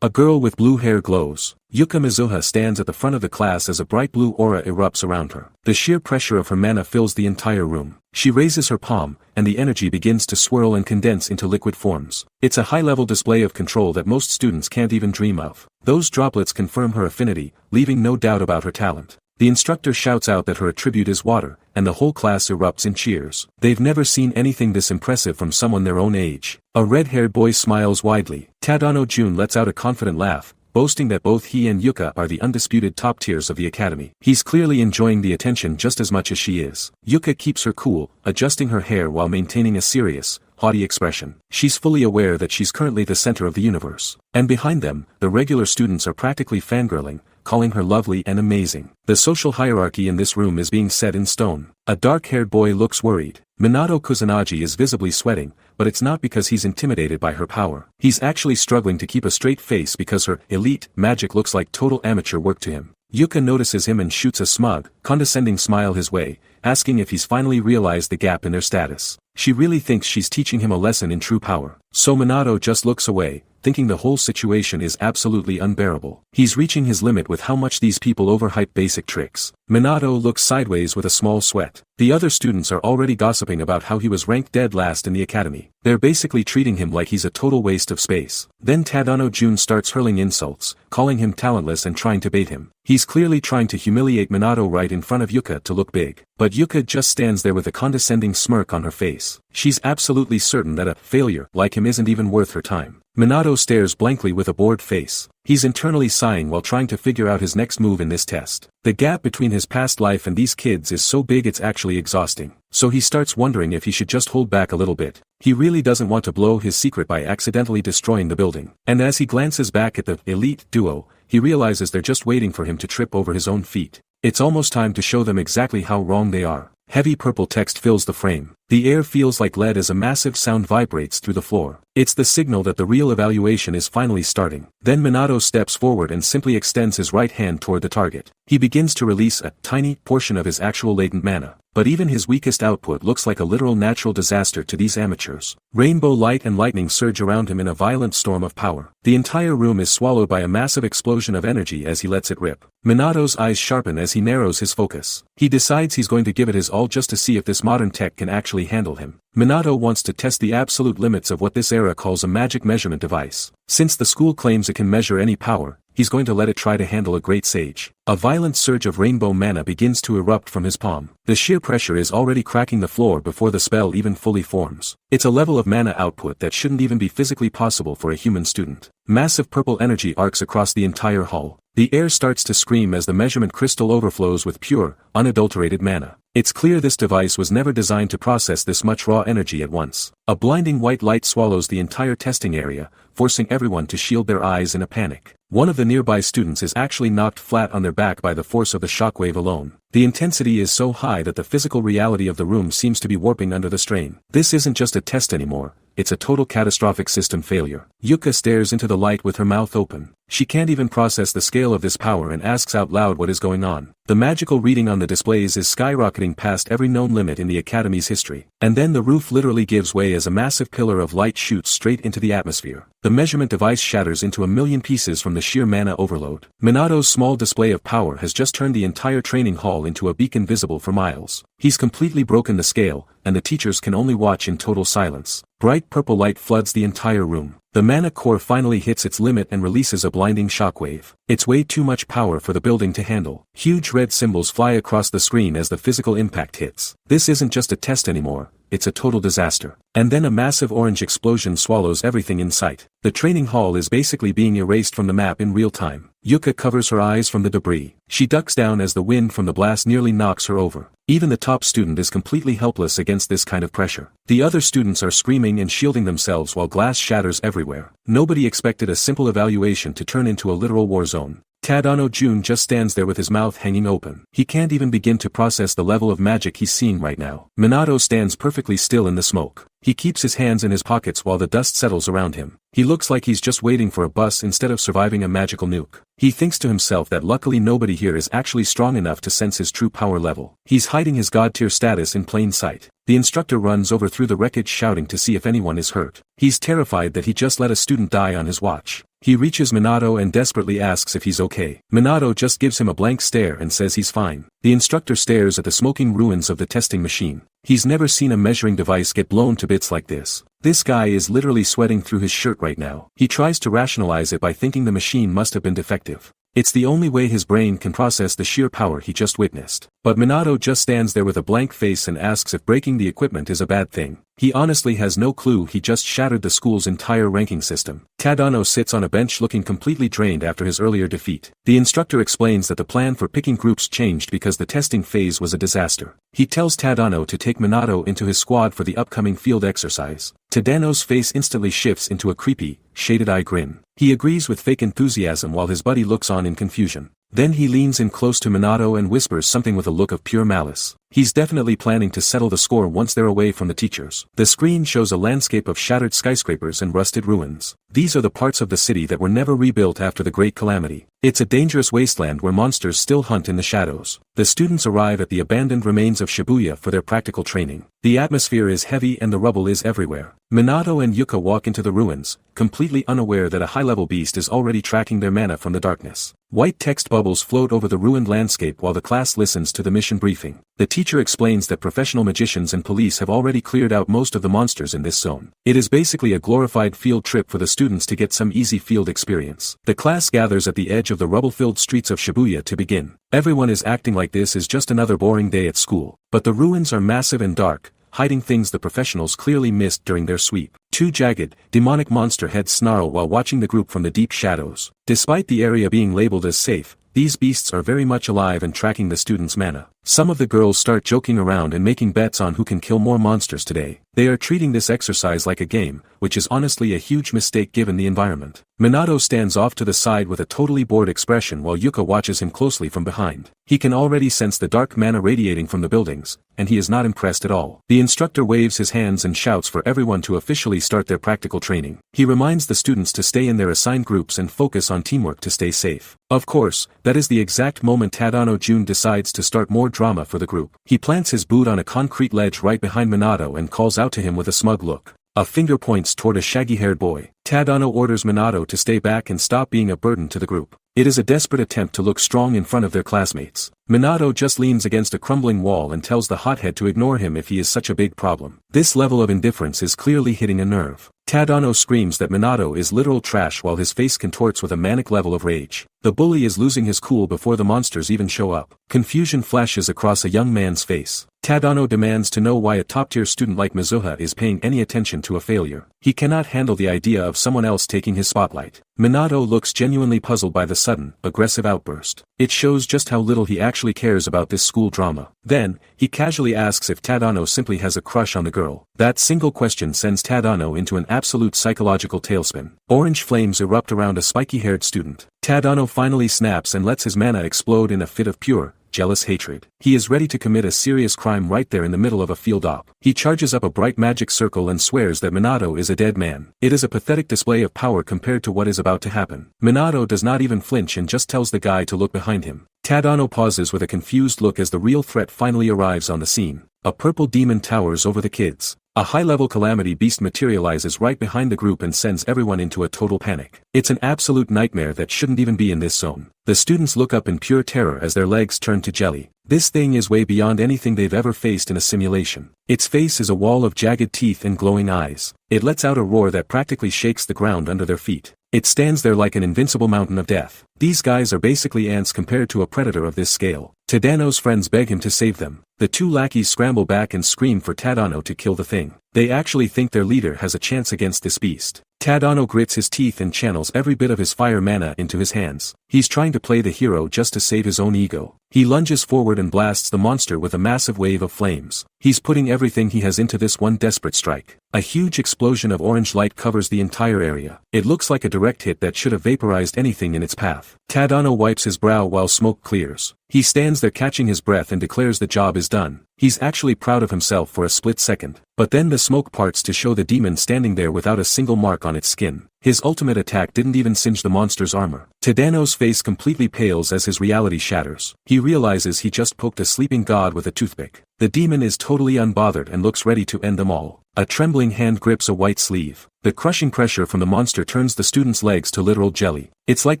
A girl with blue hair glows. Yuka Mizuha stands at the front of the class as a bright blue aura erupts around her. The sheer pressure of her mana fills the entire room. She raises her palm, and the energy begins to swirl and condense into liquid forms. It's a high-level display of control that most students can't even dream of. Those droplets confirm her affinity, leaving no doubt about her talent. The instructor shouts out that her attribute is water, and the whole class erupts in cheers. They've never seen anything this impressive from someone their own age. A red-haired boy smiles widely. Tadano Jun lets out a confident laugh, boasting that both he and Yuka are the undisputed top tiers of the academy. He's clearly enjoying the attention just as much as she is. Yuka keeps her cool, adjusting her hair while maintaining a serious, haughty expression. She's fully aware that she's currently the center of the universe. And behind them, the regular students are practically fangirling, calling her lovely and amazing. The social hierarchy in this room is being set in stone. A dark-haired boy looks worried. Minato Kusanagi is visibly sweating, but it's not because he's intimidated by her power. He's actually struggling to keep a straight face because her elite magic looks like total amateur work to him. Yuka notices him and shoots a smug, condescending smile his way, asking if he's finally realized the gap in their status. She really thinks she's teaching him a lesson in true power. So Minato just looks away, thinking the whole situation is absolutely unbearable. He's reaching his limit with how much these people overhype basic tricks. Minato looks sideways with a small sweat. The other students are already gossiping about how he was ranked dead last in the academy. They're basically treating him like he's a total waste of space. Then Tadano Jun starts hurling insults, calling him talentless and trying to bait him. He's clearly trying to humiliate Minato right in front of Yuka to look big. But Yuka just stands there with a condescending smirk on her face. She's absolutely certain that a failure like him isn't even worth her time. Minato stares blankly with a bored face. He's internally sighing while trying to figure out his next move in this test. The gap between his past life and these kids is so big it's actually exhausting. So he starts wondering if he should just hold back a little bit. He really doesn't want to blow his secret by accidentally destroying the building. And as he glances back at the elite duo, he realizes they're just waiting for him to trip over his own feet. It's almost time to show them exactly how wrong they are. Heavy purple text fills the frame. The air feels like lead as a massive sound vibrates through the floor. It's the signal that the real evaluation is finally starting. Then Minato steps forward and simply extends his right hand toward the target. He begins to release a tiny portion of his actual latent mana. But even his weakest output looks like a literal natural disaster to these amateurs. Rainbow light and lightning surge around him in a violent storm of power. The entire room is swallowed by a massive explosion of energy as he lets it rip. Minato's eyes sharpen as he narrows his focus. He decides he's going to give it his all just to see if this modern tech can actually handle him. Minato wants to test the absolute limits of what this era calls a magic measurement device. Since the school claims it can measure any power, he's going to let it try to handle a great sage. A violent surge of rainbow mana begins to erupt from his palm. The sheer pressure is already cracking the floor before the spell even fully forms. It's a level of mana output that shouldn't even be physically possible for a human student. Massive purple energy arcs across the entire hall. The air starts to scream as the measurement crystal overflows with pure, unadulterated mana. It's clear this device was never designed to process this much raw energy at once. A blinding white light swallows the entire testing area, forcing everyone to shield their eyes in a panic. One of the nearby students is actually knocked flat on their back by the force of the shockwave alone. The intensity is so high that the physical reality of the room seems to be warping under the strain. This isn't just a test anymore, it's a total catastrophic system failure. Yuka stares into the light with her mouth open. She can't even process the scale of this power and asks out loud what is going on. The magical reading on the displays is skyrocketing past every known limit in the Academy's history. And then the roof literally gives way as a massive pillar of light shoots straight into the atmosphere. The measurement device shatters into a million pieces from the sheer mana overload. Minato's small display of power has just turned the entire training hall into a beacon visible for miles. He's completely broken the scale, and the teachers can only watch in total silence. Bright purple light floods the entire room. The mana core finally hits its limit and releases a blinding shockwave. It's way too much power for the building to handle. Huge red symbols fly across the screen as the physical impact hits. This isn't just a test anymore, it's a total disaster. And then a massive orange explosion swallows everything in sight. The training hall is basically being erased from the map in real time. Yuka covers her eyes from the debris. She ducks down as the wind from the blast nearly knocks her over. Even the top student is completely helpless against this kind of pressure. The other students are screaming and shielding themselves while glass shatters everywhere. Nobody expected a simple evaluation to turn into a literal war zone. Tadano Jun just stands there with his mouth hanging open. He can't even begin to process the level of magic he's seeing right now. Minato stands perfectly still in the smoke. He keeps his hands in his pockets while the dust settles around him. He looks like he's just waiting for a bus instead of surviving a magical nuke. He thinks to himself that luckily nobody here is actually strong enough to sense his true power level. He's hiding his god-tier status in plain sight. The instructor runs over through the wreckage shouting to see if anyone is hurt. He's terrified that he just let a student die on his watch. He reaches Minato and desperately asks if he's okay. Minato just gives him a blank stare and says he's fine. The instructor stares at the smoking ruins of the testing machine. He's never seen a measuring device get blown to bits like this. This guy is literally sweating through his shirt right now. He tries to rationalize it by thinking the machine must have been defective. It's the only way his brain can process the sheer power he just witnessed. But Minato just stands there with a blank face and asks if breaking the equipment is a bad thing. He honestly has no clue he just shattered the school's entire ranking system. Tadano sits on a bench looking completely drained after his earlier defeat. The instructor explains that the plan for picking groups changed because the testing phase was a disaster. He tells Tadano to take Minato into his squad for the upcoming field exercise. Tadano's face instantly shifts into a creepy, shaded-eye grin. He agrees with fake enthusiasm while his buddy looks on in confusion. Then he leans in close to Minato and whispers something with a look of pure malice. He's definitely planning to settle the score once they're away from the teachers. The screen shows a landscape of shattered skyscrapers and rusted ruins. These are the parts of the city that were never rebuilt after the Great Calamity. It's a dangerous wasteland where monsters still hunt in the shadows. The students arrive at the abandoned remains of Shibuya for their practical training. The atmosphere is heavy and the rubble is everywhere. Minato and Yuka walk into the ruins, completely unaware that a high-level beast is already tracking their mana from the darkness. White text bubbles float over the ruined landscape while the class listens to the mission briefing. The teacher explains that professional magicians and police have already cleared out most of the monsters in this zone. It is basically a glorified field trip for the students to get some easy field experience. The class gathers at the edge of the rubble-filled streets of Shibuya to begin. Everyone is acting like this is just another boring day at school. But the ruins are massive and dark, hiding things the professionals clearly missed during their sweep. Two jagged, demonic monster heads snarl while watching the group from the deep shadows. Despite the area being labeled as safe, these beasts are very much alive and tracking the students' mana. Some of the girls start joking around and making bets on who can kill more monsters today. They are treating this exercise like a game, which is honestly a huge mistake given the environment. Minato stands off to the side with a totally bored expression while Yuka watches him closely from behind. He can already sense the dark mana radiating from the buildings, and he is not impressed at all. The instructor waves his hands and shouts for everyone to officially start their practical training. He reminds the students to stay in their assigned groups and focus on teamwork to stay safe. Of course, that is the exact moment Tadano Jun decides to start more drama for the group. He plants his boot on a concrete ledge right behind Minato and calls out to him with a smug look. A finger points toward a shaggy-haired boy. Tadano orders Minato to stay back and stop being a burden to the group. It is a desperate attempt to look strong in front of their classmates. Minato just leans against a crumbling wall and tells the hothead to ignore him if he is such a big problem. This level of indifference is clearly hitting a nerve. Tadano screams that Minato is literal trash while his face contorts with a manic level of rage. The bully is losing his cool before the monsters even show up. Confusion flashes across a young man's face. Tadano demands to know why a top-tier student like Mizuha is paying any attention to a failure. He cannot handle the idea of someone else taking his spotlight. Minato looks genuinely puzzled by the sudden, aggressive outburst. It shows just how little he actually cares about this school drama. Then, he casually asks if Tadano simply has a crush on the girl. That single question sends Tadano into an absolute psychological tailspin. Orange flames erupt around a spiky-haired student. Tadano finally snaps and lets his mana explode in a fit of pure, jealous hatred. He is ready to commit a serious crime right there in the middle of a field op. He charges up a bright magic circle and swears that Minato is a dead man. It is a pathetic display of power compared to what is about to happen. Minato does not even flinch and just tells the guy to look behind him. Tadano pauses with a confused look as the real threat finally arrives on the scene. A purple demon towers over the kids. A high-level calamity beast materializes right behind the group and sends everyone into a total panic. It's an absolute nightmare that shouldn't even be in this zone. The students look up in pure terror as their legs turn to jelly. This thing is way beyond anything they've ever faced in a simulation. Its face is a wall of jagged teeth and glowing eyes. It lets out a roar that practically shakes the ground under their feet. It stands there like an invincible mountain of death. These guys are basically ants compared to a predator of this scale. Tadano's friends beg him to save them. The two lackeys scramble back and scream for Tadano to kill the thing. They actually think their leader has a chance against this beast. Tadano grits his teeth and channels every bit of his fire mana into his hands. He's trying to play the hero just to save his own ego. He lunges forward and blasts the monster with a massive wave of flames. He's putting everything he has into this one desperate strike. A huge explosion of orange light covers the entire area. It looks like a direct hit that should have vaporized anything in its path. Tadano wipes his brow while smoke clears. He stands there catching his breath and declares the job is done. He's actually proud of himself for a split second. But then the smoke parts to show the demon standing there without a single mark on its skin. His ultimate attack didn't even singe the monster's armor. Tadano's face completely pales as his reality shatters. He realizes he just poked a sleeping god with a toothpick. The demon is totally unbothered and looks ready to end them all. A trembling hand grips a white sleeve. The crushing pressure from the monster turns the students' legs to literal jelly. It's like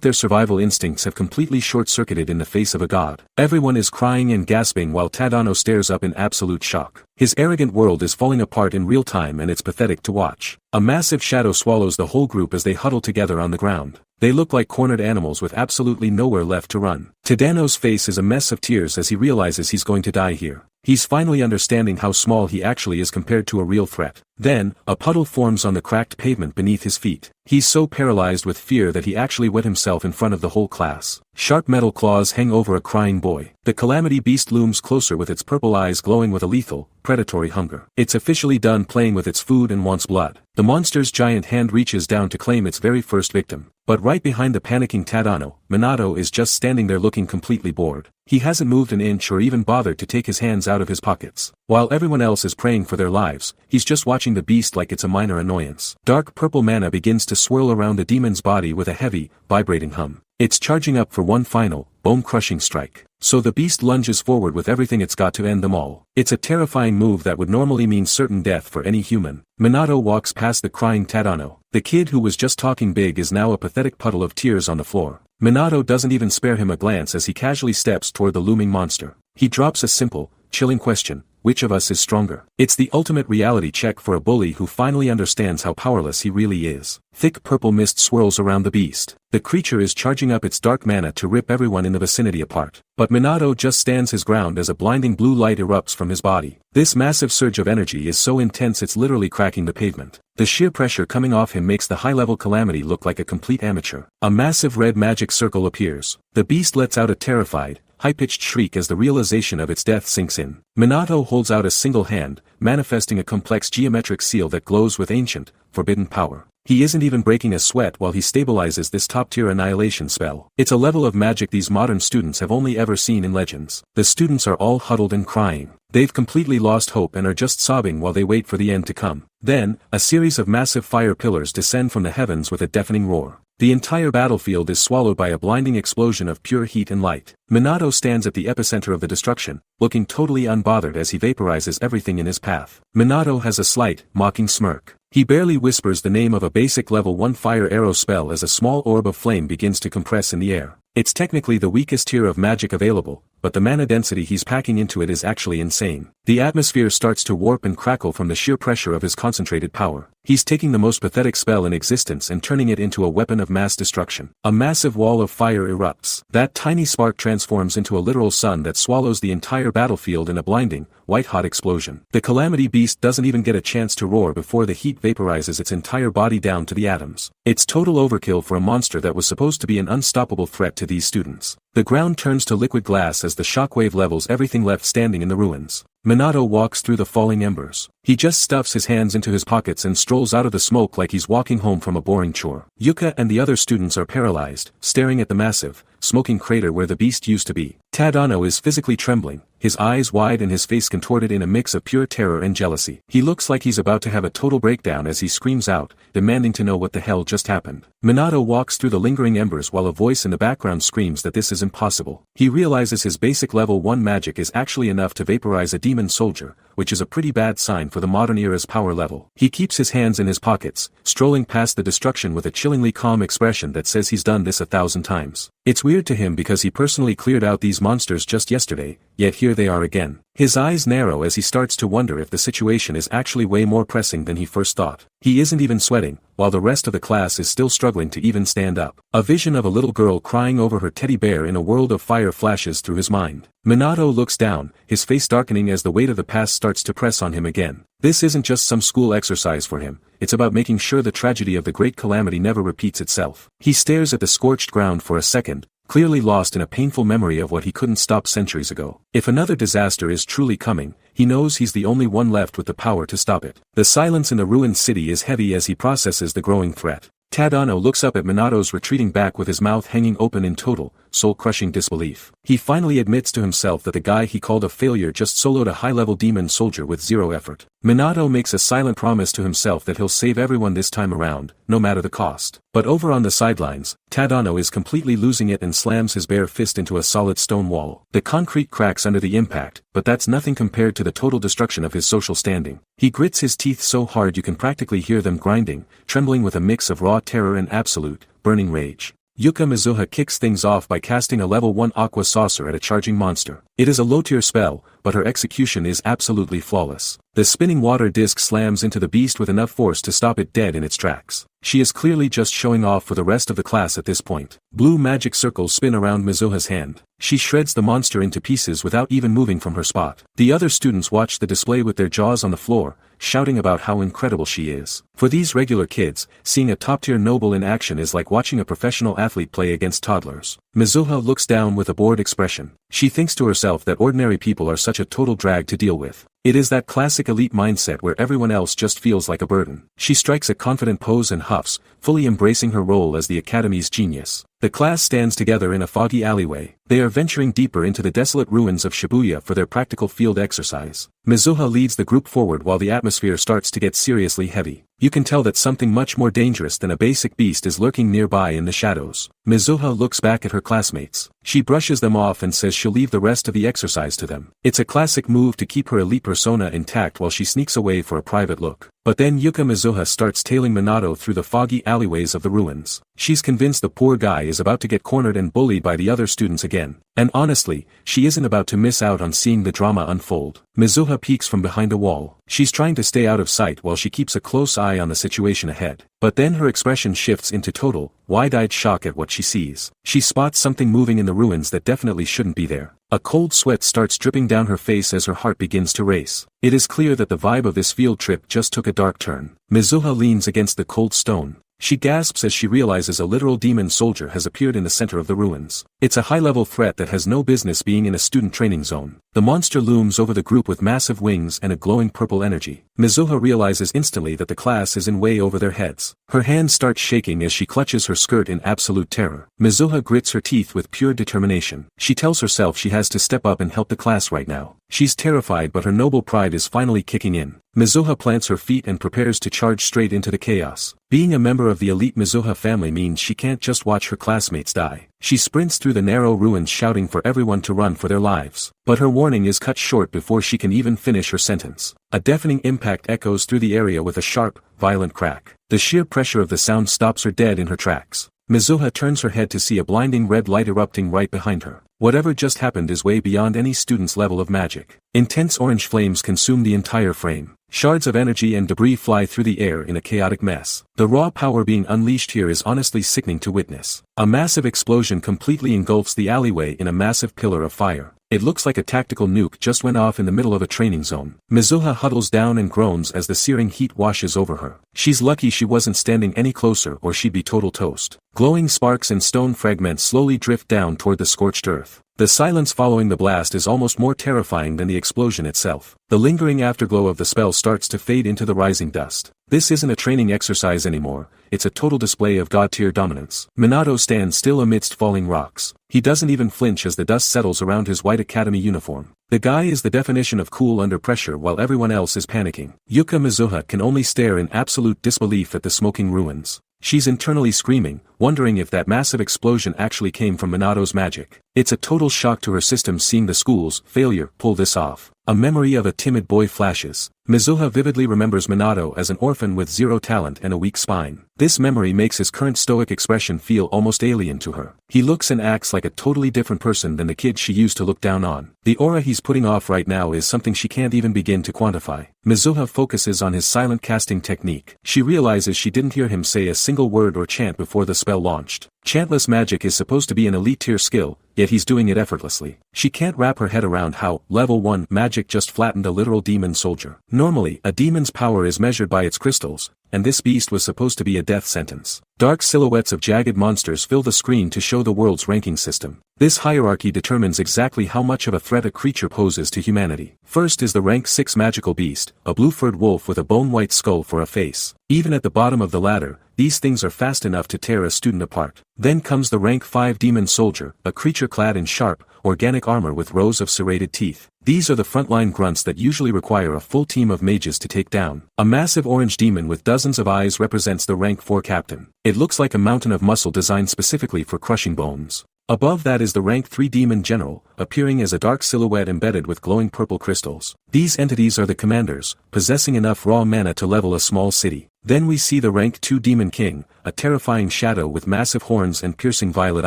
their survival instincts have completely short-circuited in the face of a god. Everyone is crying and gasping while Tadano stares up in absolute shock. His arrogant world is falling apart in real time and it's pathetic to watch. A massive shadow swallows the whole group as they huddle together on the ground. They look like cornered animals with absolutely nowhere left to run. Tadano's face is a mess of tears as he realizes he's going to die here. He's finally understanding how small he actually is compared to a real threat. Then, a puddle forms on the cracked pavement beneath his feet. He's so paralyzed with fear that he actually wet himself in front of the whole class. Sharp metal claws hang over a crying boy. The calamity beast looms closer with its purple eyes glowing with a lethal, predatory hunger. It's officially done playing with its food and wants blood. The monster's giant hand reaches down to claim its very first victim. But right behind the panicking Tadano, Minato is just standing there looking completely bored. He hasn't moved an inch or even bothered to take his hands out of his pockets. While everyone else is praying for their lives, he's just watching the beast like it's a minor annoyance. Dark purple mana begins to swirl around the demon's body with a heavy, vibrating hum. It's charging up for one final, bone-crushing strike. So the beast lunges forward with everything it's got to end them all. It's a terrifying move that would normally mean certain death for any human. Minato walks past the crying Tadano. The kid who was just talking big is now a pathetic puddle of tears on the floor. Minato doesn't even spare him a glance as he casually steps toward the looming monster. He drops a simple, chilling question. Which of us is stronger? It's the ultimate reality check for a bully who finally understands how powerless he really is. Thick purple mist swirls around the beast. The creature is charging up its dark mana to rip everyone in the vicinity apart. But Minato just stands his ground as a blinding blue light erupts from his body. This massive surge of energy is so intense it's literally cracking the pavement. The sheer pressure coming off him makes the high-level calamity look like a complete amateur. A massive red magic circle appears. The beast lets out a terrified, high-pitched shriek as the realization of its death sinks in. Minato holds out a single hand, manifesting a complex geometric seal that glows with ancient, forbidden power. He isn't even breaking a sweat while he stabilizes this top-tier annihilation spell. It's a level of magic these modern students have only ever seen in legends. The students are all huddled and crying. They've completely lost hope and are just sobbing while they wait for the end to come. Then, a series of massive fire pillars descend from the heavens with a deafening roar. The entire battlefield is swallowed by a blinding explosion of pure heat and light. Minato stands at the epicenter of the destruction, looking totally unbothered as he vaporizes everything in his path. Minato has a slight, mocking smirk. He barely whispers the name of a basic level 1 fire arrow spell as a small orb of flame begins to compress in the air. It's technically the weakest tier of magic available, but the mana density he's packing into it is actually insane. The atmosphere starts to warp and crackle from the sheer pressure of his concentrated power. He's taking the most pathetic spell in existence and turning it into a weapon of mass destruction. A massive wall of fire erupts. That tiny spark transforms into a literal sun that swallows the entire battlefield in a blinding, white-hot explosion. The calamity beast doesn't even get a chance to roar before the heat vaporizes its entire body down to the atoms. It's total overkill for a monster that was supposed to be an unstoppable threat to these students. The ground turns to liquid glass as the shockwave levels everything left standing in the ruins. Minato walks through the falling embers. He just stuffs his hands into his pockets and strolls out of the smoke like he's walking home from a boring chore. Yuka and the other students are paralyzed, staring at the massive, smoking crater where the beast used to be. Tadano is physically trembling, his eyes wide and his face contorted in a mix of pure terror and jealousy. He looks like he's about to have a total breakdown as he screams out, demanding to know what the hell just happened. Minato walks through the lingering embers while a voice in the background screams that this is impossible. He realizes his basic level 1 magic is actually enough to vaporize a demon soldier, which is a pretty bad sign for the modern era's power level. He keeps his hands in his pockets, strolling past the destruction with a chillingly calm expression that says he's done this 1,000 times. It's weird to him because he personally cleared out these monsters just yesterday, yet here they are again. His eyes narrow as he starts to wonder if the situation is actually way more pressing than he first thought. He isn't even sweating, while the rest of the class is still struggling to even stand up. A vision of a little girl crying over her teddy bear in a world of fire flashes through his mind. Minato looks down, his face darkening as the weight of the past starts to press on him again. This isn't just some school exercise for him, it's about making sure the tragedy of the great calamity never repeats itself. He stares at the scorched ground for a second, clearly lost in a painful memory of what he couldn't stop centuries ago. If another disaster is truly coming, he knows he's the only one left with the power to stop it. The silence in the ruined city is heavy as he processes the growing threat. Tadano looks up at Minato's retreating back with his mouth hanging open in total, soul-crushing disbelief. He finally admits to himself that the guy he called a failure just soloed a high-level demon soldier with zero effort. Minato makes a silent promise to himself that he'll save everyone this time around, no matter the cost. But over on the sidelines, Tadano is completely losing it and slams his bare fist into a solid stone wall. The concrete cracks under the impact, but that's nothing compared to the total destruction of his social standing. He grits his teeth so hard you can practically hear them grinding, trembling with a mix of raw terror and absolute, burning rage. Yuka Mizuha kicks things off by casting a level 1 aqua saucer at a charging monster. It is a low-tier spell, but her execution is absolutely flawless. The spinning water disc slams into the beast with enough force to stop it dead in its tracks. She is clearly just showing off for the rest of the class at this point. Blue magic circles spin around Mizuha's hand. She shreds the monster into pieces without even moving from her spot. The other students watch the display with their jaws on the floor, shouting about how incredible she is. For these regular kids, seeing a top-tier noble in action is like watching a professional athlete play against toddlers. Mizuha looks down with a bored expression. She thinks to herself that ordinary people are such a total drag to deal with. It is that classic elite mindset where everyone else just feels like a burden. She strikes a confident pose and huffs, fully embracing her role as the academy's genius. The class stands together in a foggy alleyway. They are venturing deeper into the desolate ruins of Shibuya for their practical field exercise. Mizuha leads the group forward while the atmosphere starts to get seriously heavy. You can tell that something much more dangerous than a basic beast is lurking nearby in the shadows. Mizuha looks back at her classmates. She brushes them off and says she'll leave the rest of the exercise to them. It's a classic move to keep her elite persona intact while she sneaks away for a private look. But then Yuka Mizuha starts tailing Minato through the foggy alleyways of the ruins. She's convinced the poor guy is about to get cornered and bullied by the other students again. And honestly, she isn't about to miss out on seeing the drama unfold. Mizuha peeks from behind a wall. She's trying to stay out of sight while she keeps a close eye on the situation ahead. But then her expression shifts into total, wide-eyed shock at what she sees. She spots something moving in the ruins that definitely shouldn't be there. A cold sweat starts dripping down her face as her heart begins to race. It is clear that the vibe of this field trip just took a dark turn. Mizuha leans against the cold stone. She gasps as she realizes a literal demon soldier has appeared in the center of the ruins. It's a high-level threat that has no business being in a student training zone. The monster looms over the group with massive wings and a glowing purple energy. Mizuha realizes instantly that the class is in way over their heads. Her hands start shaking as she clutches her skirt in absolute terror. Mizuha grits her teeth with pure determination. She tells herself she has to step up and help the class right now. She's terrified, but her noble pride is finally kicking in. Mizuha plants her feet and prepares to charge straight into the chaos. Being a member of the elite Mizuha family means she can't just watch her classmates die. She sprints through the narrow ruins shouting for everyone to run for their lives. But her warning is cut short before she can even finish her sentence. A deafening impact echoes through the area with a sharp, violent crack. The sheer pressure of the sound stops her dead in her tracks. Mizuha turns her head to see a blinding red light erupting right behind her. Whatever just happened is way beyond any student's level of magic. Intense orange flames consume the entire frame. Shards of energy and debris fly through the air in a chaotic mess. The raw power being unleashed here is honestly sickening to witness. A massive explosion completely engulfs the alleyway in a massive pillar of fire. It looks like a tactical nuke just went off in the middle of a training zone. Mizuha huddles down and groans as the searing heat washes over her. She's lucky she wasn't standing any closer or she'd be total toast. Glowing sparks and stone fragments slowly drift down toward the scorched earth. The silence following the blast is almost more terrifying than the explosion itself. The lingering afterglow of the spell starts to fade into the rising dust. This isn't a training exercise anymore, it's a total display of god-tier dominance. Minato stands still amidst falling rocks. He doesn't even flinch as the dust settles around his white academy uniform. The guy is the definition of cool under pressure while everyone else is panicking. Yuka Mizuha can only stare in absolute disbelief at the smoking ruins. She's internally screaming, wondering if that massive explosion actually came from Minato's magic. It's a total shock to her system seeing the school's failure pull this off. A memory of a timid boy flashes. Mizuha vividly remembers Minato as an orphan with zero talent and a weak spine. This memory makes his current stoic expression feel almost alien to her. He looks and acts like a totally different person than the kid she used to look down on. The aura he's putting off right now is something she can't even begin to quantify. Mizuha focuses on his silent casting technique. She realizes she didn't hear him say a single word or chant before the spell launched. Chantless magic is supposed to be an elite tier skill, yet he's doing it effortlessly. She can't wrap her head around how level 1 magic just flattened a literal demon soldier. Normally, a demon's power is measured by its crystals, and this beast was supposed to be a death sentence. Dark silhouettes of jagged monsters fill the screen to show the world's ranking system. This hierarchy determines exactly how much of a threat a creature poses to humanity. First is the rank 6 magical beast, a blue-furred wolf with a bone-white skull for a face. Even at the bottom of the ladder, these things are fast enough to tear a student apart. Then comes the rank 5 demon soldier, a creature clad in sharp, organic armor with rows of serrated teeth. These are the frontline grunts that usually require a full team of mages to take down. A massive orange demon with dozens of eyes represents the rank 4 captain. It looks like a mountain of muscle designed specifically for crushing bones. Above that is the rank 3 demon general, appearing as a dark silhouette embedded with glowing purple crystals. These entities are the commanders, possessing enough raw mana to level a small city. Then we see the rank 2 demon king, a terrifying shadow with massive horns and piercing violet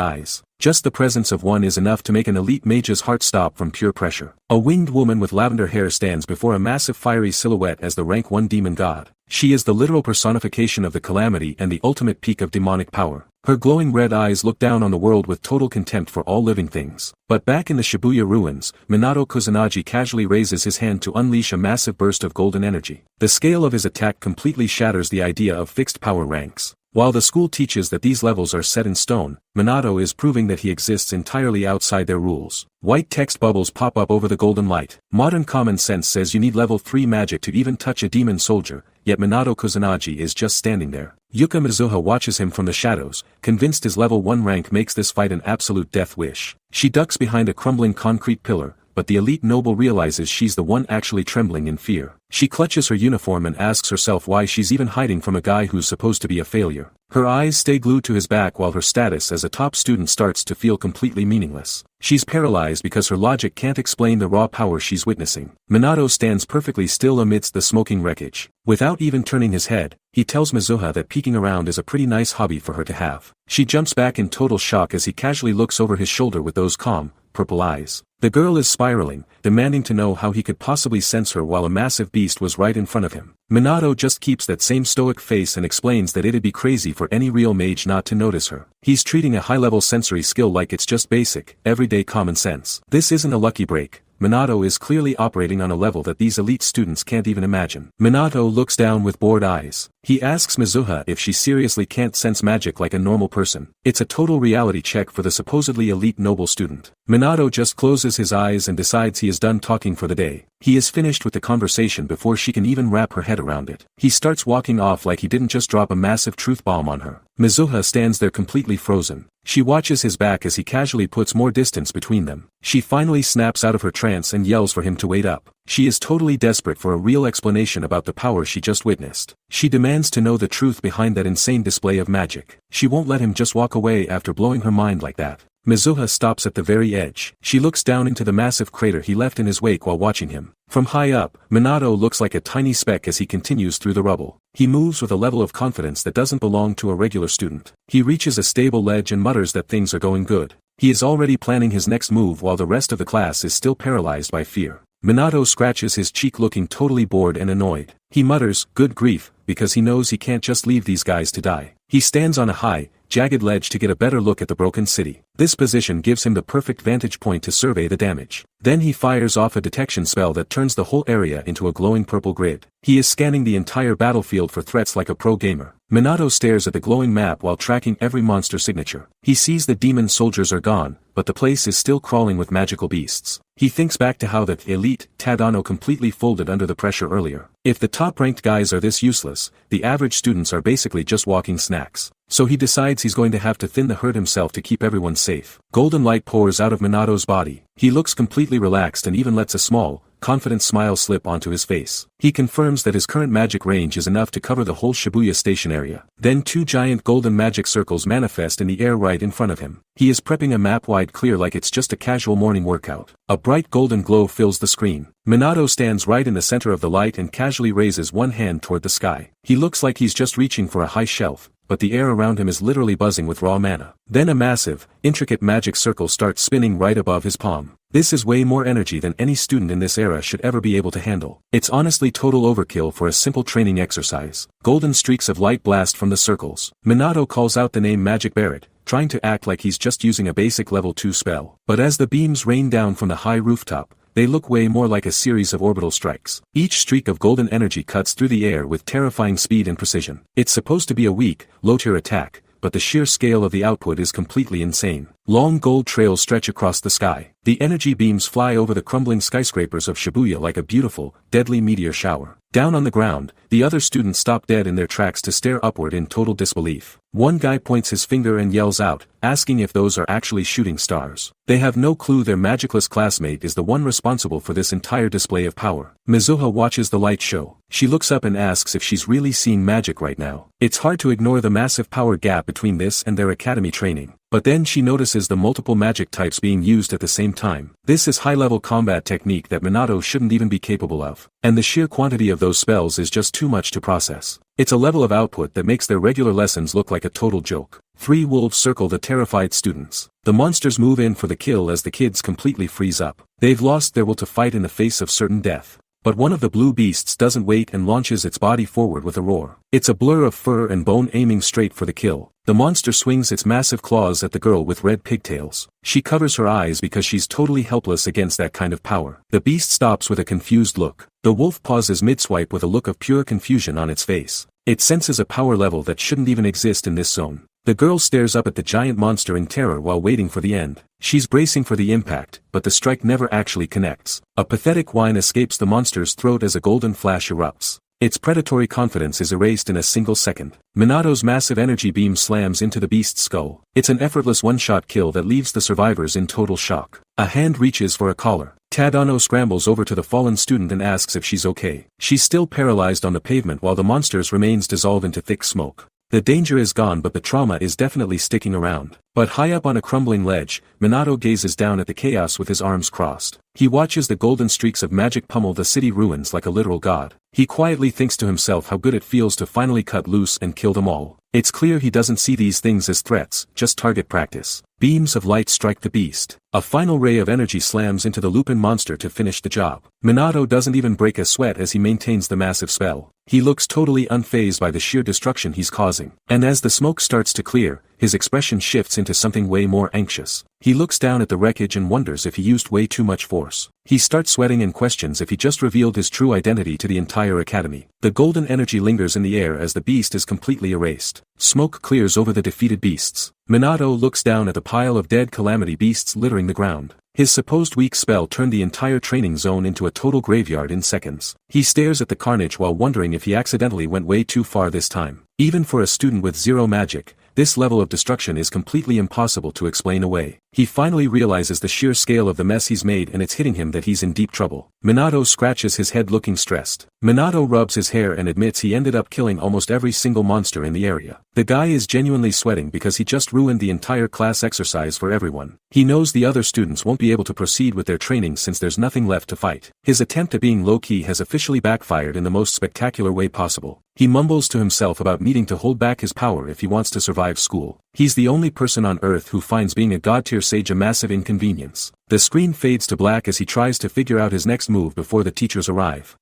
eyes. Just the presence of one is enough to make an elite mage's heart stop from pure pressure. A winged woman with lavender hair stands before a massive fiery silhouette as the rank 1 demon god. She is the literal personification of the calamity and the ultimate peak of demonic power. Her glowing red eyes look down on the world with total contempt for all living things. But back in the Shibuya ruins, Minato Kusanagi casually raises his hand to unleash a massive burst of golden energy. The scale of his attack completely shatters the idea of fixed power ranks. While the school teaches that these levels are set in stone, Minato is proving that he exists entirely outside their rules. White text bubbles pop up over the golden light. Modern common sense says you need level 3 magic to even touch a demon soldier, yet Minato Kusanagi is just standing there. Yuka Mizuha watches him from the shadows, convinced his level 1 rank makes this fight an absolute death wish. She ducks behind a crumbling concrete pillar, but the elite noble realizes she's the one actually trembling in fear. She clutches her uniform and asks herself why she's even hiding from a guy who's supposed to be a failure. Her eyes stay glued to his back while her status as a top student starts to feel completely meaningless. She's paralyzed because her logic can't explain the raw power she's witnessing. Minato stands perfectly still amidst the smoking wreckage. Without even turning his head, he tells Mizuha that peeking around is a pretty nice hobby for her to have. She jumps back in total shock as he casually looks over his shoulder with those calm, purple eyes. The girl is spiraling, demanding to know how he could possibly sense her while a massive beast was right in front of him. Minato just keeps that same stoic face and explains that it'd be crazy for any real mage not to notice her. He's treating a high-level sensory skill like it's just basic, everyday common sense. This isn't a lucky break. Minato is clearly operating on a level that these elite students can't even imagine. Minato looks down with bored eyes. He asks Mizuha if she seriously can't sense magic like a normal person. It's a total reality check for the supposedly elite noble student. Minato just closes his eyes and decides he is done talking for the day. He is finished with the conversation before she can even wrap her head around it. He starts walking off like he didn't just drop a massive truth bomb on her. Mizuha stands there completely frozen. She watches his back as he casually puts more distance between them. She finally snaps out of her trance and yells for him to wait up. She is totally desperate for a real explanation about the power she just witnessed. She demands to know the truth behind that insane display of magic. She won't let him just walk away after blowing her mind like that. Mizuha stops at the very edge. She looks down into the massive crater he left in his wake while watching him. From high up, Minato looks like a tiny speck as he continues through the rubble. He moves with a level of confidence that doesn't belong to a regular student. He reaches a stable ledge and mutters that things are going good. He is already planning his next move while the rest of the class is still paralyzed by fear. Minato scratches his cheek looking totally bored and annoyed. He mutters, "Good grief," because he knows he can't just leave these guys to die. He stands on a high, jagged ledge to get a better look at the broken city. This position gives him the perfect vantage point to survey the damage. Then he fires off a detection spell that turns the whole area into a glowing purple grid. He is scanning the entire battlefield for threats like a pro gamer. Minato stares at the glowing map while tracking every monster signature. He sees the demon soldiers are gone, but the place is still crawling with magical beasts. He thinks back to how the elite Tadano completely folded under the pressure earlier. If the top-ranked guys are this useless, the average students are basically just walking snacks. So he decides he's going to have to thin the herd himself to keep everyone safe. Golden light pours out of Minato's body. He looks completely relaxed and even lets a small, confident smile slip onto his face. He confirms that his current magic range is enough to cover the whole Shibuya station area. Then two giant golden magic circles manifest in the air right in front of him. He is prepping a map wide clear like it's just a casual morning workout. A bright golden glow fills the screen. Minato stands right in the center of the light and casually raises one hand toward the sky. He looks like he's just reaching for a high shelf, but the air around him is literally buzzing with raw mana. Then a massive, intricate magic circle starts spinning right above his palm. This is way more energy than any student in this era should ever be able to handle. It's honestly total overkill for a simple training exercise. Golden streaks of light blast from the circles. Minato calls out the name Magic Barret, trying to act like he's just using a basic level 2 spell. But as the beams rain down from the high rooftop, they look way more like a series of orbital strikes. Each streak of golden energy cuts through the air with terrifying speed and precision. It's supposed to be a weak, low-tier attack, but the sheer scale of the output is completely insane. Long gold trails stretch across the sky. The energy beams fly over the crumbling skyscrapers of Shibuya like a beautiful, deadly meteor shower. Down on the ground, the other students stop dead in their tracks to stare upward in total disbelief. One guy points his finger and yells out, asking if those are actually shooting stars. They have no clue their magicless classmate is the one responsible for this entire display of power. Mizuha watches the light show. She looks up and asks if she's really seeing magic right now. It's hard to ignore the massive power gap between this and their academy training. But then she notices the multiple magic types being used at the same time. This is high-level combat technique that Minato shouldn't even be capable of. And the sheer quantity of those spells is just too much to process. It's a level of output that makes their regular lessons look like a total joke. 3 wolves circle the terrified students. The monsters move in for the kill as the kids completely freeze up. They've lost their will to fight in the face of certain death. But one of the blue beasts doesn't wait and launches its body forward with a roar. It's a blur of fur and bone aiming straight for the kill. The monster swings its massive claws at the girl with red pigtails. She covers her eyes because she's totally helpless against that kind of power. The beast stops with a confused look. The wolf pauses mid-swipe with a look of pure confusion on its face. It senses a power level that shouldn't even exist in this zone. The girl stares up at the giant monster in terror while waiting for the end. She's bracing for the impact, but the strike never actually connects. A pathetic whine escapes the monster's throat as a golden flash erupts. Its predatory confidence is erased in a single second. Minato's massive energy beam slams into the beast's skull. It's an effortless one-shot kill that leaves the survivors in total shock. A hand reaches for a collar. Tadano scrambles over to the fallen student and asks if she's okay. She's still paralyzed on the pavement while the monster's remains dissolve into thick smoke. The danger is gone but the trauma is definitely sticking around. But high up on a crumbling ledge, Minato gazes down at the chaos with his arms crossed. He watches the golden streaks of magic pummel the city ruins like a literal god. He quietly thinks to himself how good it feels to finally cut loose and kill them all. It's clear he doesn't see these things as threats, just target practice. Beams of light strike the beast. A final ray of energy slams into the Lupin monster to finish the job. Minato doesn't even break a sweat as he maintains the massive spell. He looks totally unfazed by the sheer destruction he's causing. And as the smoke starts to clear, his expression shifts into something way more anxious. He looks down at the wreckage and wonders if he used way too much force. He starts sweating and questions if he just revealed his true identity to the entire academy. The golden energy lingers in the air as the beast is completely erased. Smoke clears over the defeated beasts. Minato looks down at the pile of dead calamity beasts littering the ground. His supposed weak spell turned the entire training zone into a total graveyard in seconds. He stares at the carnage while wondering if he accidentally went way too far this time. Even for a student with zero magic, this level of destruction is completely impossible to explain away. He finally realizes the sheer scale of the mess he's made and it's hitting him that he's in deep trouble. Minato scratches his head looking stressed. Minato rubs his hair and admits he ended up killing almost every single monster in the area. The guy is genuinely sweating because he just ruined the entire class exercise for everyone. He knows the other students won't be able to proceed with their training since there's nothing left to fight. His attempt at being low-key has officially backfired in the most spectacular way possible. He mumbles to himself about needing to hold back his power if he wants to survive school. He's the only person on Earth who finds being a god-tier sage a massive inconvenience. The screen fades to black as he tries to figure out his next move before the teachers arrive.